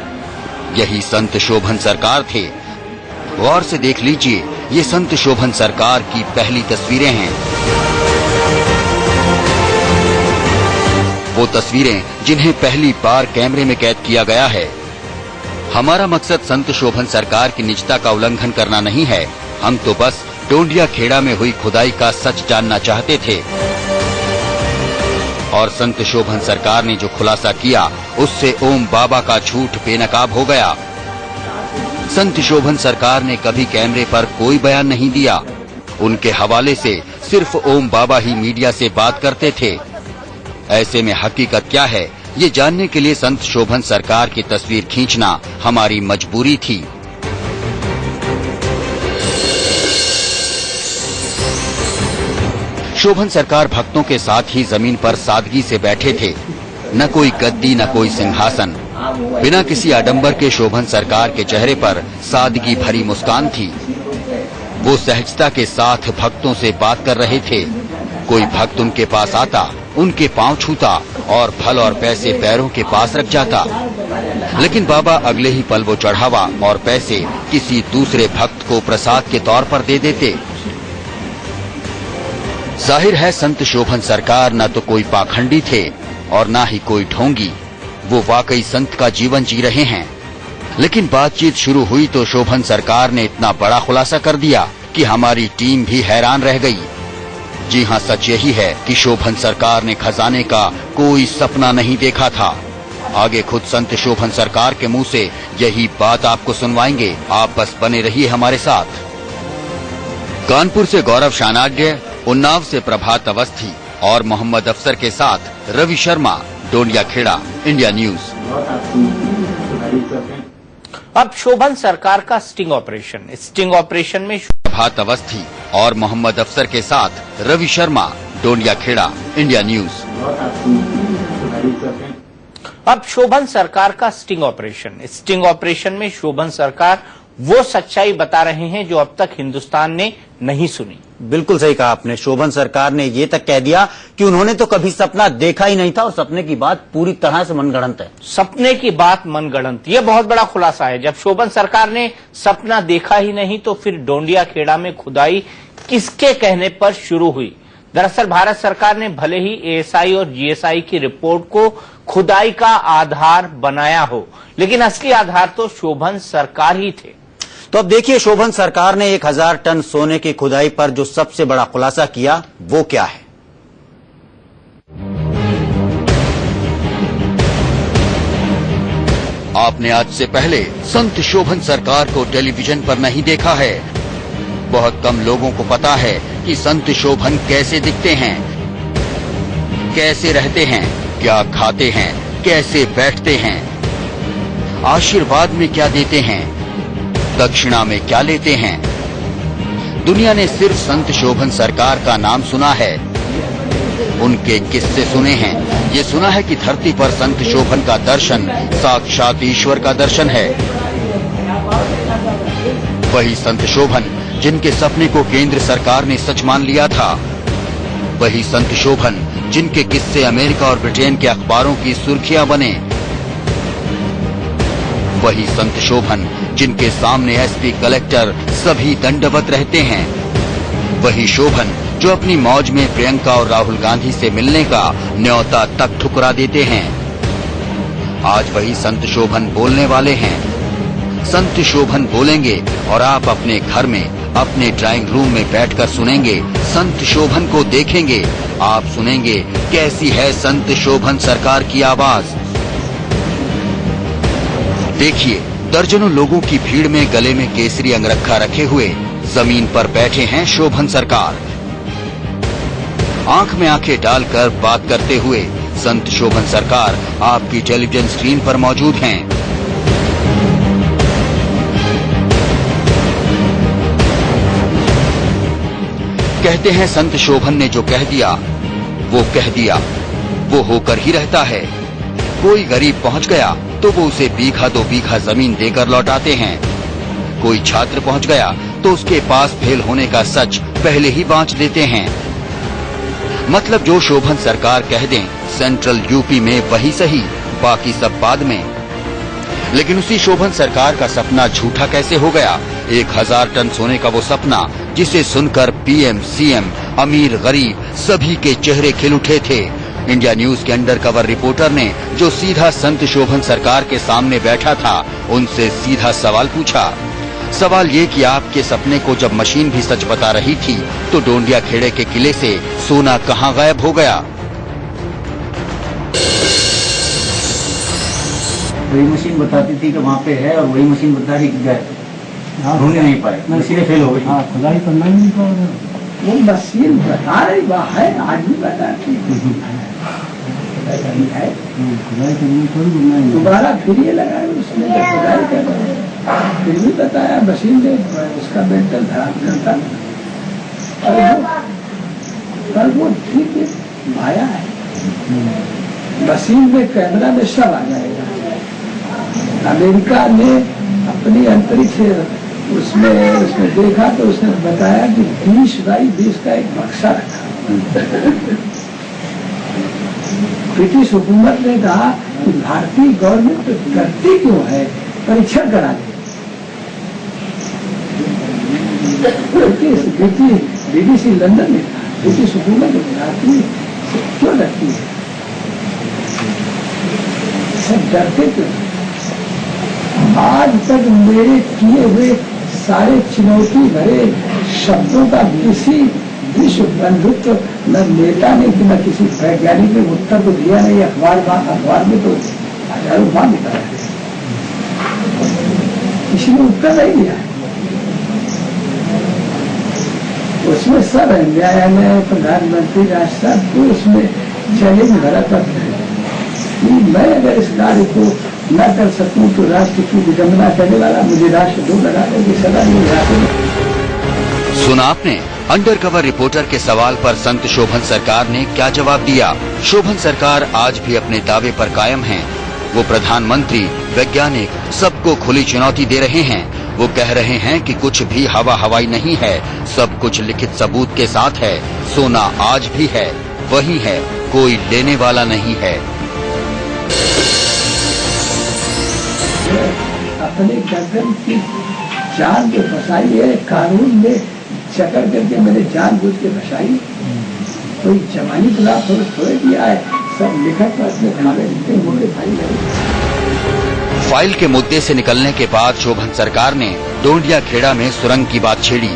यही संत शोभन सरकार थे। गौर से देख लीजिए, ये संत शोभन सरकार की पहली तस्वीरें हैं। वो तस्वीरें जिन्हें पहली बार कैमरे में कैद किया गया है। हमारा मकसद संत शोभन सरकार की निजता का उल्लंघन करना नहीं है। हम तो बस डोंडिया खेड़ा में हुई खुदाई का सच जानना चाहते थे और संत शोभन सरकार ने जो खुलासा किया उससे ओम बाबा का झूठ बेनकाब हो गया। संत शोभन सरकार ने कभी कैमरे पर कोई बयान नहीं दिया। उनके हवाले से सिर्फ ओम बाबा ही मीडिया से बात करते थे। ऐसे में हकीकत क्या है ये जानने के लिए संत शोभन सरकार की तस्वीर खींचना हमारी मजबूरी थी। शोभन सरकार भक्तों के साथ ही जमीन पर सादगी से बैठे थे। न कोई गद्दी न कोई सिंहासन। बिना किसी आडंबर के शोभन सरकार के चेहरे पर सादगी भरी मुस्कान थी। वो सहजता के साथ भक्तों से बात कर रहे थे। कोई भक्त उनके पास आता, उनके पांव छूता और फल और पैसे पैरों के पास रख जाता। लेकिन बाबा अगले ही पल वो चढ़ावा और पैसे किसी दूसरे भक्त को प्रसाद के तौर पर दे देते। जाहिर है संत शोभन सरकार न तो कोई पाखंडी थे और न ही कोई ढोंगी। वो वाकई संत का जीवन जी रहे हैं। लेकिन बातचीत शुरू हुई तो शोभन सरकार ने इतना बड़ा खुलासा कर दिया कि हमारी टीम भी हैरान रह गई। जी हाँ, सच यही है कि शोभन सरकार ने खजाने का कोई सपना नहीं देखा था। आगे खुद संत शोभन सरकार के मुंह से यही बात आपको सुनवाएंगे। आप बस बने रहिए हमारे साथ। कानपुर से गौरव शानाग्य, उन्नाव से प्रभात अवस्थी और मोहम्मद अफसर के साथ रवि शर्मा, डोंडिया खेड़ा, इंडिया न्यूज। अब शोभन सरकार का स्टिंग ऑपरेशन। स्टिंग ऑपरेशन में प्रभात अवस्थी और मोहम्मद अफसर के साथ रवि शर्मा, डोंडिया खेड़ा, इंडिया न्यूज। अब शोभन सरकार का स्टिंग ऑपरेशन। स्टिंग ऑपरेशन में शोभन सरकार वो सच्चाई बता रहे हैं जो अब तक हिंदुस्तान ने नहीं सुनी। बिल्कुल सही कहा आपने। शोभन सरकार ने ये तक कह दिया कि उन्होंने तो कभी सपना देखा ही नहीं था और सपने की बात पूरी तरह से मनगढ़ंत है। सपने की बात मनगढ़ंत, ये बहुत बड़ा खुलासा है। जब शोभन सरकार ने सपना देखा ही नहीं तो फिर डोंडिया खेड़ा में खुदाई किसके कहने पर शुरू हुई? दरअसल भारत सरकार ने भले ही एएसआई और जीएसआई की रिपोर्ट को खुदाई का आधार बनाया हो, लेकिन असली आधार तो शोभन सरकार ही थे। तो अब देखिए शोभन सरकार ने 1000 टन सोने की खुदाई पर जो सबसे बड़ा खुलासा किया वो क्या है। आपने आज से पहले संत शोभन सरकार को टेलीविजन पर नहीं देखा है। बहुत कम लोगों को पता है कि संत शोभन कैसे दिखते हैं, कैसे रहते हैं, क्या खाते हैं, कैसे बैठते हैं, आशीर्वाद में क्या देते हैं, दक्षिणा में क्या लेते हैं। दुनिया ने सिर्फ संत शोभन सरकार का नाम सुना है। उनके किस्से सुने हैं। ये सुना है कि धरती पर संत शोभन का दर्शन साक्षात ईश्वर का दर्शन है। वही संत शोभन जिनके सपने को केंद्र सरकार ने सच मान लिया था। वही संत शोभन जिनके किस्से अमेरिका और ब्रिटेन के अखबारों की सुर्खियां बने। वही संत शोभन जिनके सामने एसपी, कलेक्टर सभी दंडवत रहते हैं। वही शोभन जो अपनी मौज में प्रियंका और राहुल गांधी से मिलने का न्योता तक ठुकरा देते हैं। आज वही संत शोभन बोलने वाले हैं। संत शोभन बोलेंगे और आप अपने घर में, अपने ड्राइंग रूम में बैठकर सुनेंगे। संत शोभन को देखेंगे, आप सुनेंगे कैसी है संत शोभन सरकार की आवाज। देखिए, दर्जनों लोगों की भीड़ में गले में केसरी अंगरखा रखे हुए जमीन पर बैठे हैं शोभन सरकार। आंख में आंखें डालकर बात करते हुए संत शोभन सरकार आपकी टेलीविजन स्क्रीन पर मौजूद हैं। कहते हैं संत शोभन ने जो कह दिया वो कह दिया, वो होकर ही रहता है। कोई गरीब पहुंच गया तो वो उसे बीघा 2 बीघा जमीन देकर लौटाते हैं। कोई छात्र पहुंच गया तो उसके पास फेल होने का सच पहले ही बांच देते हैं। मतलब जो शोभन सरकार कह दें सेंट्रल यूपी में वही सही, बाकी सब बाद में। लेकिन उसी शोभन सरकार का सपना झूठा कैसे हो गया? 1000 टन सोने का वो सपना जिसे सुनकर पीएम, सीएम, अमीर, गरीब सभी के चेहरे खिल उठे थे। इंडिया न्यूज के अंडर कवर रिपोर्टर ने जो सीधा संत शोभन सरकार के सामने बैठा था, उनसे सीधा सवाल पूछा। सवाल ये कि आपके सपने को जब मशीन भी सच बता रही थी तो डोंडिया खेड़े के किले से सोना कहाँ गायब हो गया? वही मशीन बताती थी कि वहाँ पे है और वही मशीन बता रही कि गायब, ढूंढ नहीं पाए, इसीलिए फेल हो गई। खुदाई करना नहीं पाएगा, वो मशीन बता रही है, आज भी बताती है। खुदाई करनी थोड़ी बनाई, दोबारा फिर ये लगाए उसने जब खुदाई कर रहे हैं फिर भी बताया मशीन ने उसका मेंटल ध्यान करता और वो ठीक है माया है। मशीन में कैमरा में सब आ जाएगा। अमेरिका ने अपनी अंतरिक्ष उसमें देखा तो उसने बताया कि 20 बाई 20 का एक बक्सा रखा। ब्रिटिश हुकूमत ने कहा कि भारतीय गवर्नमेंट तो करती क्यों है, परीक्षण करा दे। BBC लंदन में कहा ब्रिटिश हुकूमत भारतीय क्यों डरती है, सब डरते क्यों? आज तक मेरे किए हुए सारे चुनौती भरे शब्दों का किसी विश्व बंधुत्व न नेता ने कि न किसी वैज्ञानिक ने उत्तर तो दिया नहीं। अखबार में तो हजारों बार निकाला है, किसी ने उत्तर नहीं दिया। उसमें सब है, न्यायालय, प्रधानमंत्री, राष्ट्रपति, तो उसमें चैलेंज भरा पत्र है कि मैं अगर इस कार्य को न कर सकूं तो राष्ट्र की विडंबना करने वाला मुझे राष्ट्रद्रोह लगाने की सजा नहीं। सुना आपने अंडर कवर रिपोर्टर के सवाल पर संत शोभन सरकार ने क्या जवाब दिया। शोभन सरकार आज भी अपने दावे पर कायम हैं। वो प्रधानमंत्री, वैज्ञानिक सबको खुली चुनौती दे रहे हैं। वो कह रहे हैं कि कुछ भी हवा हवाई नहीं है, सब कुछ लिखित सबूत के साथ है। सोना आज भी है, वही है, कोई लेने वाला नहीं है। अपने गर्दन की जान जो फंसाई है, कानून में चकर करके मैंने जानबूझ के फंसाई। कोई जवानी गुलाब थोड़े दिया है, सब लिखत पर अपने धागे लिखते मोटे भाई नहीं। फाइल के मुद्दे से निकलने के बाद शोभन सरकार ने डोंडिया खेड़ा में सुरंग की बात छेड़ी।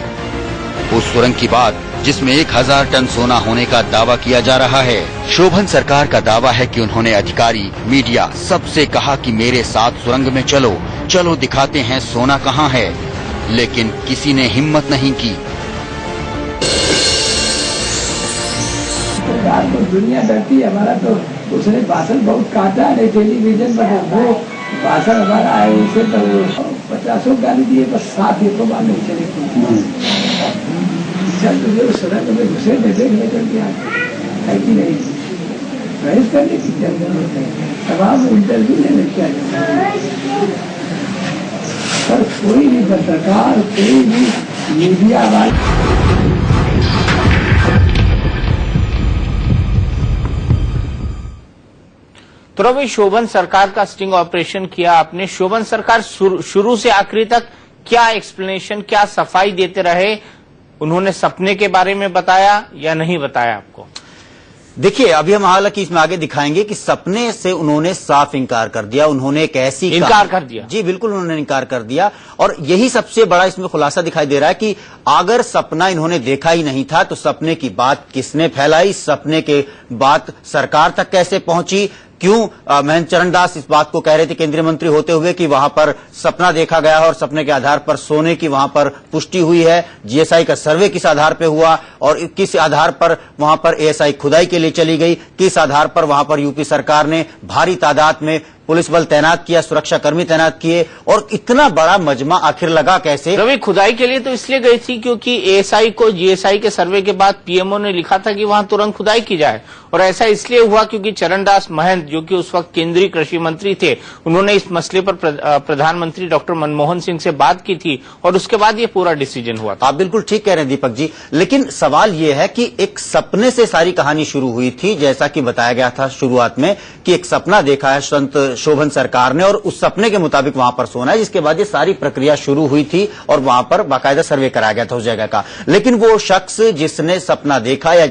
उस सुरंग की बात जिसमें 1000 टन सोना होने का दावा किया जा रहा है। शोभन सरकार का दावा है कि उन्होंने अधिकारी, मीडिया सबसे कहा कि मेरे साथ सुरंग में चलो, चलो दिखाते हैं सोना कहाँ है, लेकिन किसी ने हिम्मत नहीं की। तो दुनिया डरती है, हमारा तो उसने भाषण बहुत काटा है टेलीविजन पर, वो भाषण हमारा है उसे तो 50 गाली दिए, बस 7 एक बार नहीं चले। चल तुझे उस सड़क में घुसे देख निकल गया। है कि नहीं, बहस करने की क्या जरूरत है, सवाल इंटरव्यू लेने क्या जरूरत है। पर कोई भी पत्रकार, कोई भी मीडिया वाला तो रवि, शोभन सरकार का स्टिंग ऑपरेशन किया आपने। शोभन सरकार शुरू से आखिरी तक क्या एक्सप्लेनेशन, क्या सफाई देते रहे? उन्होंने सपने के बारे में बताया या नहीं बताया आपको? देखिए, अभी हम हालांकि इसमें आगे दिखाएंगे कि सपने से उन्होंने साफ इनकार कर दिया। उन्होंने एक ऐसी इनकार कर दिया, जी बिल्कुल उन्होंने इनकार कर दिया। और यही सबसे बड़ा इसमें खुलासा दिखाई दे रहा है कि अगर सपना इन्होंने देखा ही नहीं था तो सपने की बात किसने फैलाई, सपने के बात सरकार तक कैसे पहुंची, क्यों महेंद्र चरण दास इस बात को कह रहे थे केंद्रीय मंत्री होते हुए कि वहां पर सपना देखा गया और सपने के आधार पर सोने की वहां पर पुष्टि हुई है। जीएसआई का सर्वे किस आधार पर हुआ और किस आधार पर वहां पर एएसआई खुदाई के लिए चली गई, किस आधार पर वहां पर यूपी सरकार ने भारी तादाद में पुलिस बल तैनात किया, सुरक्षा कर्मी तैनात किए, और इतना बड़ा मजमा आखिर लगा कैसे? रवि, खुदाई के लिए तो इसलिए गई थी क्योंकि एएसआई को जीएसआई के सर्वे के बाद पीएमओ ने लिखा था कि वहां तुरंत खुदाई की जाए। और ऐसा इसलिए हुआ क्योंकि चरणदास महंत, जो कि उस वक्त केंद्रीय कृषि मंत्री थे, उन्होंने इस मसले पर प्रधानमंत्री डॉक्टर मनमोहन सिंह से बात की थी और उसके बाद ये पूरा डिसीजन हुआ था। आप बिल्कुल ठीक कह रहे हैं दीपक जी, लेकिन सवाल ये है कि एक सपने से सारी कहानी शुरू हुई थी, जैसा कि बताया गया था शुरुआत में कि एक सपना देखा है संत शोभन सरकार ने और उस सपने के मुताबिक वहां पर सोना है, जिसके बाद ये सारी प्रक्रिया शुरू हुई थी और वहां पर बाकायदा सर्वे कराया गया था उस जगह का। लेकिन वो शख्स जिसने सपना देखा या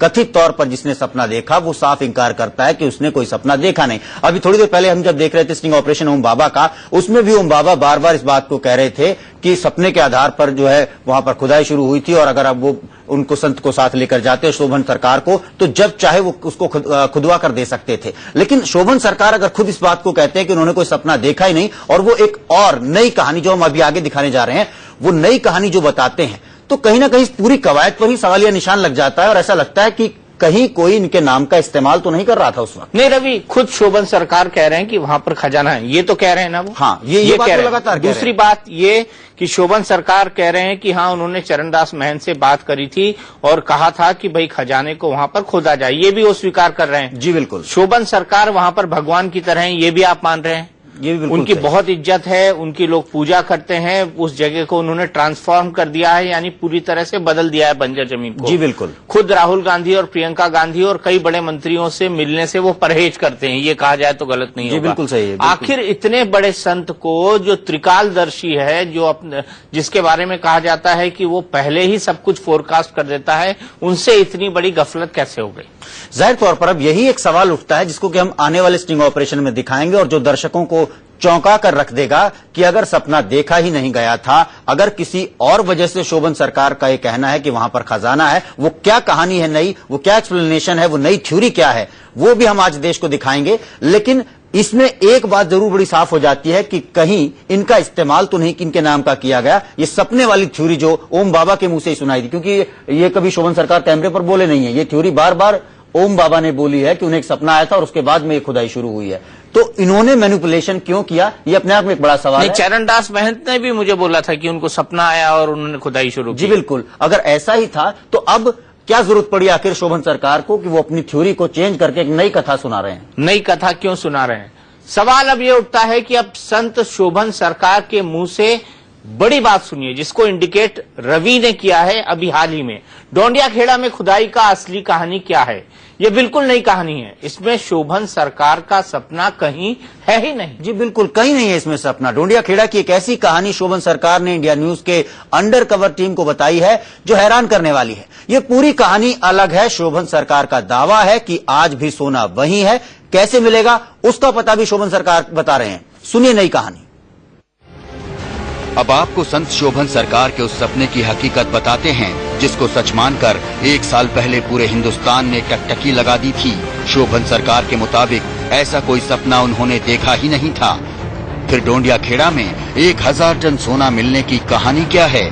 कथित तौर पर जिसने सपना देखा, वो साफ इंकार करता है कि उसने कोई सपना देखा नहीं। अभी थोड़ी देर पहले हम जब देख रहे थे स्टिंग ऑपरेशन ओम बाबा का, उसमें भी ओम बाबा बार बार इस बात को कह रहे थे कि सपने के आधार पर जो है वहां पर खुदाई शुरू हुई थी और अगर अब वो उनको संत को साथ लेकर जाते शोभन सरकार को तो जब चाहे वो उसको खुदवा कर दे सकते थे। लेकिन शोभन सरकार अगर खुद इस बात को कहते हैं कि उन्होंने कोई सपना देखा ही नहीं और वो एक और नई कहानी जो हम अभी आगे दिखाने जा रहे हैं, वो नई कहानी जो बताते हैं, तो कहीं ना कहीं पूरी कवायद पर ही सवालिया निशान लग जाता है और ऐसा लगता है कि कहीं कोई इनके नाम का इस्तेमाल तो नहीं कर रहा था उस वक्त। नहीं रवि, खुद शोभन सरकार कह रहे हैं कि वहां पर खजाना है, ये तो कह रहे हैं ना वो। हाँ, ये बात कह रहे लगातार हैं। दूसरी बात ये कि शोभन सरकार कह रहे हैं कि हाँ, उन्होंने चरणदास महंत से बात करी थी और कहा था कि भाई खजाने को वहां पर खोदा जाए, ये भी वो स्वीकार कर रहे हैं। जी बिल्कुल, शोभन सरकार वहां पर भगवान की तरह है, ये भी आप मान रहे हैं? ये भी उनकी बहुत इज्जत है, उनकी लोग पूजा करते हैं, उस जगह को उन्होंने ट्रांसफॉर्म कर दिया है, यानी पूरी तरह से बदल दिया है बंजर जमीन को। जी बिल्कुल, खुद राहुल गांधी और प्रियंका गांधी और कई बड़े मंत्रियों से मिलने से वो परहेज करते हैं, ये कहा जाए तो गलत नहीं होगा। बिल्कुल सही है। आखिर इतने बड़े संत को जो त्रिकालदर्शी है, जो जिसके बारे में कहा जाता है कि वो पहले ही सब कुछ फोरकास्ट कर देता है, उनसे इतनी बड़ी गफलत कैसे हो गई? जाहिर तौर पर अब यही एक सवाल उठता है जिसको कि हम आने वाले स्टिंग ऑपरेशन में दिखाएंगे और जो दर्शकों को चौंका कर रख देगा कि अगर सपना देखा ही नहीं गया था, अगर किसी और वजह से शोभन सरकार का ये कहना है कि वहां पर खजाना है, वो क्या कहानी है नई, वो क्या एक्सप्लेनेशन है, वो नई थ्योरी क्या है, वो भी हम आज देश को दिखाएंगे। लेकिन इसमें एक बात जरूर बड़ी साफ हो जाती है कि कहीं इनका इस्तेमाल तो नहीं इनके नाम का किया गया। ये सपने वाली थ्योरी जो ओम बाबा के मुंह से ही सुनाई दी, क्योंकि ये कभी शोभन सरकार कैमरे पर बोले नहीं है, ये थ्योरी बार बार ओम बाबा ने बोली है कि उन्हें एक सपना आया था और उसके बाद में ये खुदाई शुरू हुई है। तो इन्होंने मैनिपुलेशन क्यों किया, ये अपने आप में एक बड़ा सवाल है। चरणदास महंत ने भी मुझे बोला था कि उनको सपना आया और उन्होंने खुदाई शुरू की। जी बिल्कुल, अगर ऐसा ही था तो अब क्या जरूरत पड़ी आखिर शोभन सरकार को कि वो अपनी थ्योरी को चेंज करके एक नई कथा सुना रहे हैं? नई कथा क्यों सुना रहे हैं? सवाल अब ये उठता है कि अब संत शोभन सरकार के मुंह से बड़ी बात सुनिए, जिसको इंडिकेट रवि ने किया है अभी हाल ही में। डोंडिया खेड़ा में खुदाई का असली कहानी क्या है? ये बिल्कुल नई कहानी है, इसमें शोभन सरकार का सपना कहीं है ही नहीं। जी बिल्कुल, कहीं नहीं है इसमें सपना। डोंडिया खेड़ा की एक ऐसी कहानी शोभन सरकार ने इंडिया न्यूज के अंडर कवर टीम को बताई है जो हैरान करने वाली है। ये पूरी कहानी अलग है। शोभन सरकार का दावा है कि आज भी सोना वही है, कैसे मिलेगा उसका पता भी शोभन सरकार बता रहे हैं। सुनिए नई कहानी। अब आपको संत शोभन सरकार के उस सपने की हकीकत बताते हैं जिसको सच मानकर 1 साल पहले पूरे हिंदुस्तान ने टकटकी लगा दी थी। शोभन सरकार के मुताबिक ऐसा कोई सपना उन्होंने देखा ही नहीं था। फिर डोंडिया खेड़ा में 1000 टन सोना मिलने की कहानी क्या है?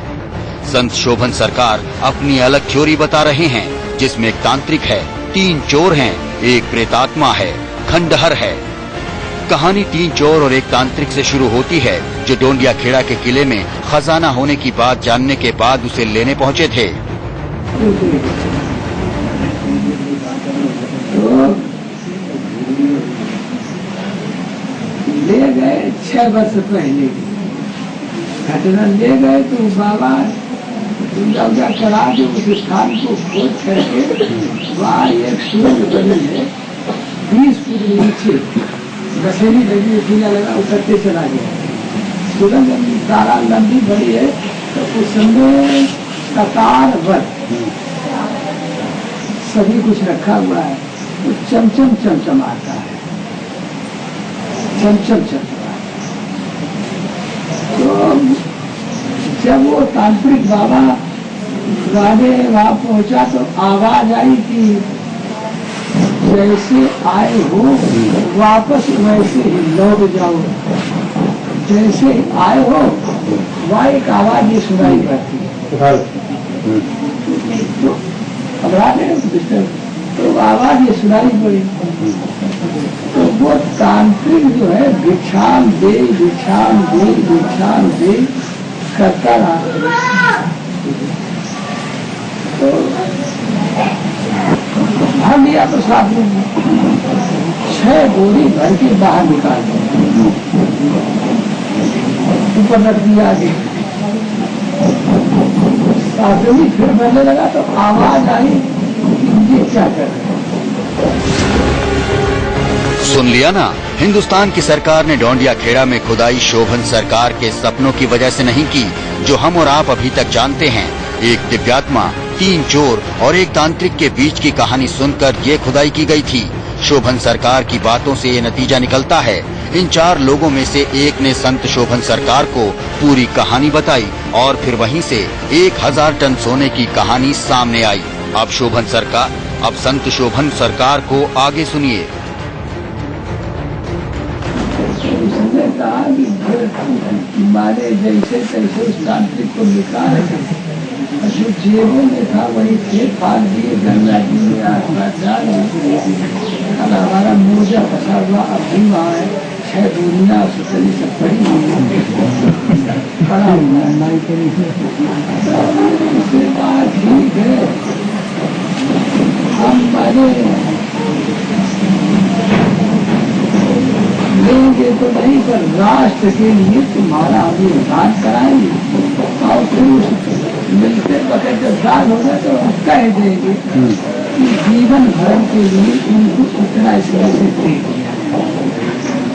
संत शोभन सरकार अपनी अलग थ्योरी बता रहे हैं जिसमें एक तांत्रिक है, 3 चोर हैं, एक प्रेतात्मा है, खंडहर है। कहानी 3 चोर और एक तांत्रिक से शुरू होती है जो डोंडिया खेड़ा के किले में खजाना होने की बात जानने के बाद उसे लेने पहुंचे थे। कई वर्ष पहले घटना ले गए तो बाबा पूजा उजा करा के उस स्थान को खोज करके वहाँ एक सूर्य बने है 20 फुट नीचे बसेरी लगी टीला लगा उतरते चला गया। सूरज तारा लंबी बड़ी है तो उस समय कतार वर्ग सभी कुछ रखा हुआ है तो चमचम चमचमाता है, चमचम चमचमाता है। तो जब वो तांत्रिक बाबा राधे वहां पहुंचा तो आवाज आई कि जैसे आए हो वापस वैसे ही लौट जाओ, जैसे आए हो वह एक आवाज ये सुनाई पड़ती है। तो अब राधे तो आवाज ये सुनाई पड़ी तो वो तांत्रिक जो है भिक्षाम दे भिक्षाम दे भिक्षाम दे करता रहा। तो हम लिया प्रसाद में 6 बोरी भर के बाहर निकाल दिया, ऊपर रख दिया आगे। साधु फिर बनने लगा तो आवाज आई ये क्या कर रहे हैं। सुन लिया ना, हिंदुस्तान की सरकार ने डोंडिया खेड़ा में खुदाई शोभन सरकार के सपनों की वजह से नहीं की, जो हम और आप अभी तक जानते हैं। एक दिव्यात्मा, 3 चोर और एक तांत्रिक के बीच की कहानी सुनकर ये खुदाई की गई थी। शोभन सरकार की बातों से ये नतीजा निकलता है। इन 4 लोगों में से एक ने संत शोभन सरकार को पूरी कहानी बताई और फिर वहीं से 1000 टन सोने की कहानी सामने आई। अब संत शोभन सरकार को आगे सुनिए। उसने कहा कि मारे जैसे तैसे उस तांत्रिक को निकाल जो जेबों में था वही थे फाड़ दिए, गंगा जी में आसपास डाल दिए। कल हमारा मोजा फंसा हुआ अब भी वहाँ है, 6 दूरियाँ सुतली सब पड़ी पड़ा हुआ है। उसने कहा ठीक है हम मारे लेंगे तो नहीं पर राष्ट्र के लिए तुम्हारा हम दान कराएंगे और फिर मिलते वक्त जब दान होगा तो हम कह देंगे कि जीवन भर के लिए उनको इतना इसमें से दे दिया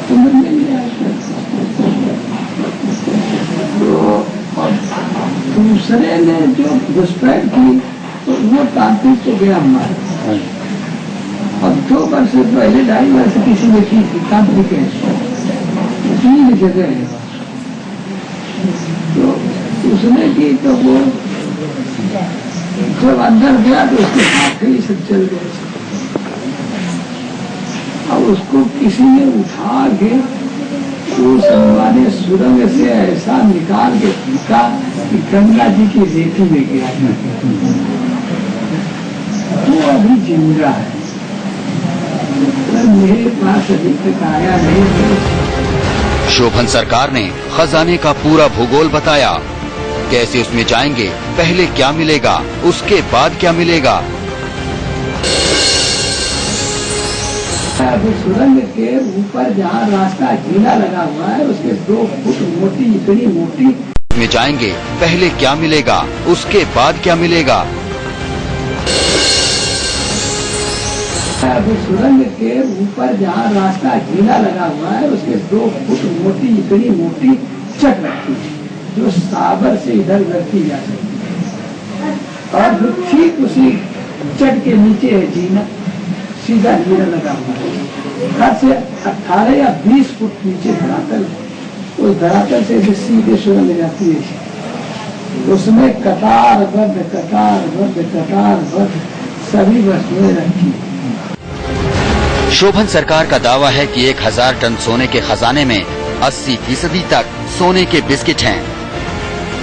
तो मिल गया। तो दूसरे ने जो घुसपैठ की तो वो तांत्रिक को गया हमारा और 2 वर्ष पहले 2.5 वर्ष किसी ने की थी तांत्रिक 3 जगह है। तो उसने की तो वो जब अंदर गया तो उसके हाथ ही सब चल गए और उसको किसी ने उठा के उस हमारे सुरंग से ऐसा निकाल के फेंका कि गंगा जी की रेती में गया। वो अभी जिंदा है, मेरे पास अभी तक आया नहीं। शोभन सरकार ने खजाने का पूरा भूगोल बताया, कैसे उसमें जाएंगे, पहले क्या मिलेगा, उसके बाद क्या मिलेगा। सुरंग के ऊपर जहाँ रास्ता गीला लगा हुआ है उसके 2 फुट मोटी, इतनी मोटी में जाएंगे, पहले क्या मिलेगा, उसके बाद क्या मिलेगा। सुरंग के ऊपर जहाँ रास्ता गीला लगा हुआ है उसके 2 फुट मोटी, इतनी मोटी चट रखी है जो साबर से इधर रखी जा सकती है और फिर ठीक उसी चट के नीचे है जीना, सीधा जीना लगा हुआ है। घर से 18 या 20 फुट नीचे धरातल, उस धरातल से सीधे सुरंग जाती है। उसमें कतारबद्ध सभी वस्तुएं रखी। शोभन सरकार का दावा है कि 1000 टन सोने के खजाने में 80% तक सोने के बिस्किट हैं।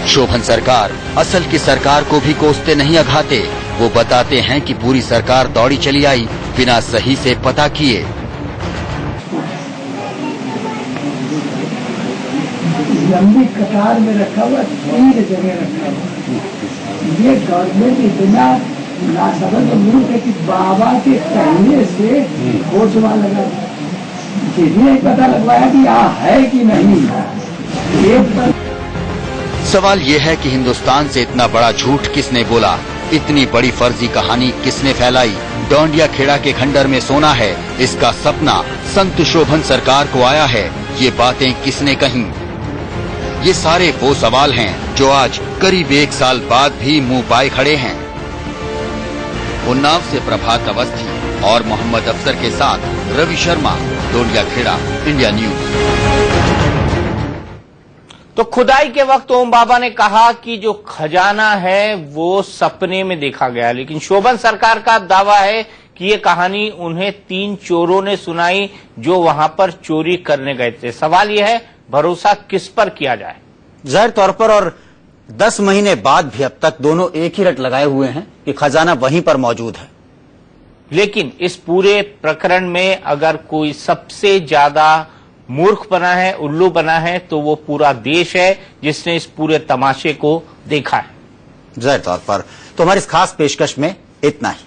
शोभन सरकार असल की सरकार को भी कोसते नहीं अघाते। वो बताते हैं कि पूरी सरकार दौड़ी चली आई बिना सही से पता किए। लंबी कतार में रखा हुआ 3 जगह रखा हुआ। ये गवर्नमेंट इतना लासमझ मुल्क है कि बाबा के कहने से घोषणा लगा ये नहीं पता लगवाया कि यहाँ है कि नहीं। एक सवाल ये है कि हिंदुस्तान से इतना बड़ा झूठ किसने बोला, इतनी बड़ी फर्जी कहानी किसने फैलाई। डोंडिया खेड़ा के खंडर में सोना है, इसका सपना संत शोभन सरकार को आया है, ये बातें किसने कहीं। ये सारे वो सवाल हैं जो आज करीब 1 साल बाद भी मुंह पाए खड़े हैं। उन्नाव से प्रभात अवस्थी और मोहम्मद अफसर के साथ रवि शर्मा, डोंडिया खेड़ा, इंडिया न्यूज। तो खुदाई के वक्त ओम बाबा ने कहा कि जो खजाना है वो सपने में देखा गया, लेकिन शोभन सरकार का दावा है कि ये कहानी उन्हें 3 चोरों ने सुनाई जो वहां पर चोरी करने गए थे। सवाल यह है, भरोसा किस पर किया जाए? जाहिर तौर पर और 10 महीने बाद भी अब तक दोनों एक ही रट लगाए हुए हैं कि खजाना वहीं पर मौजूद है। लेकिन इस पूरे प्रकरण में अगर कोई सबसे ज्यादा मूर्ख बना है, उल्लू बना है, तो वो पूरा देश है जिसने इस पूरे तमाशे को देखा है। जाहिर तौर पर तो हमारी इस खास पेशकश में इतना ही।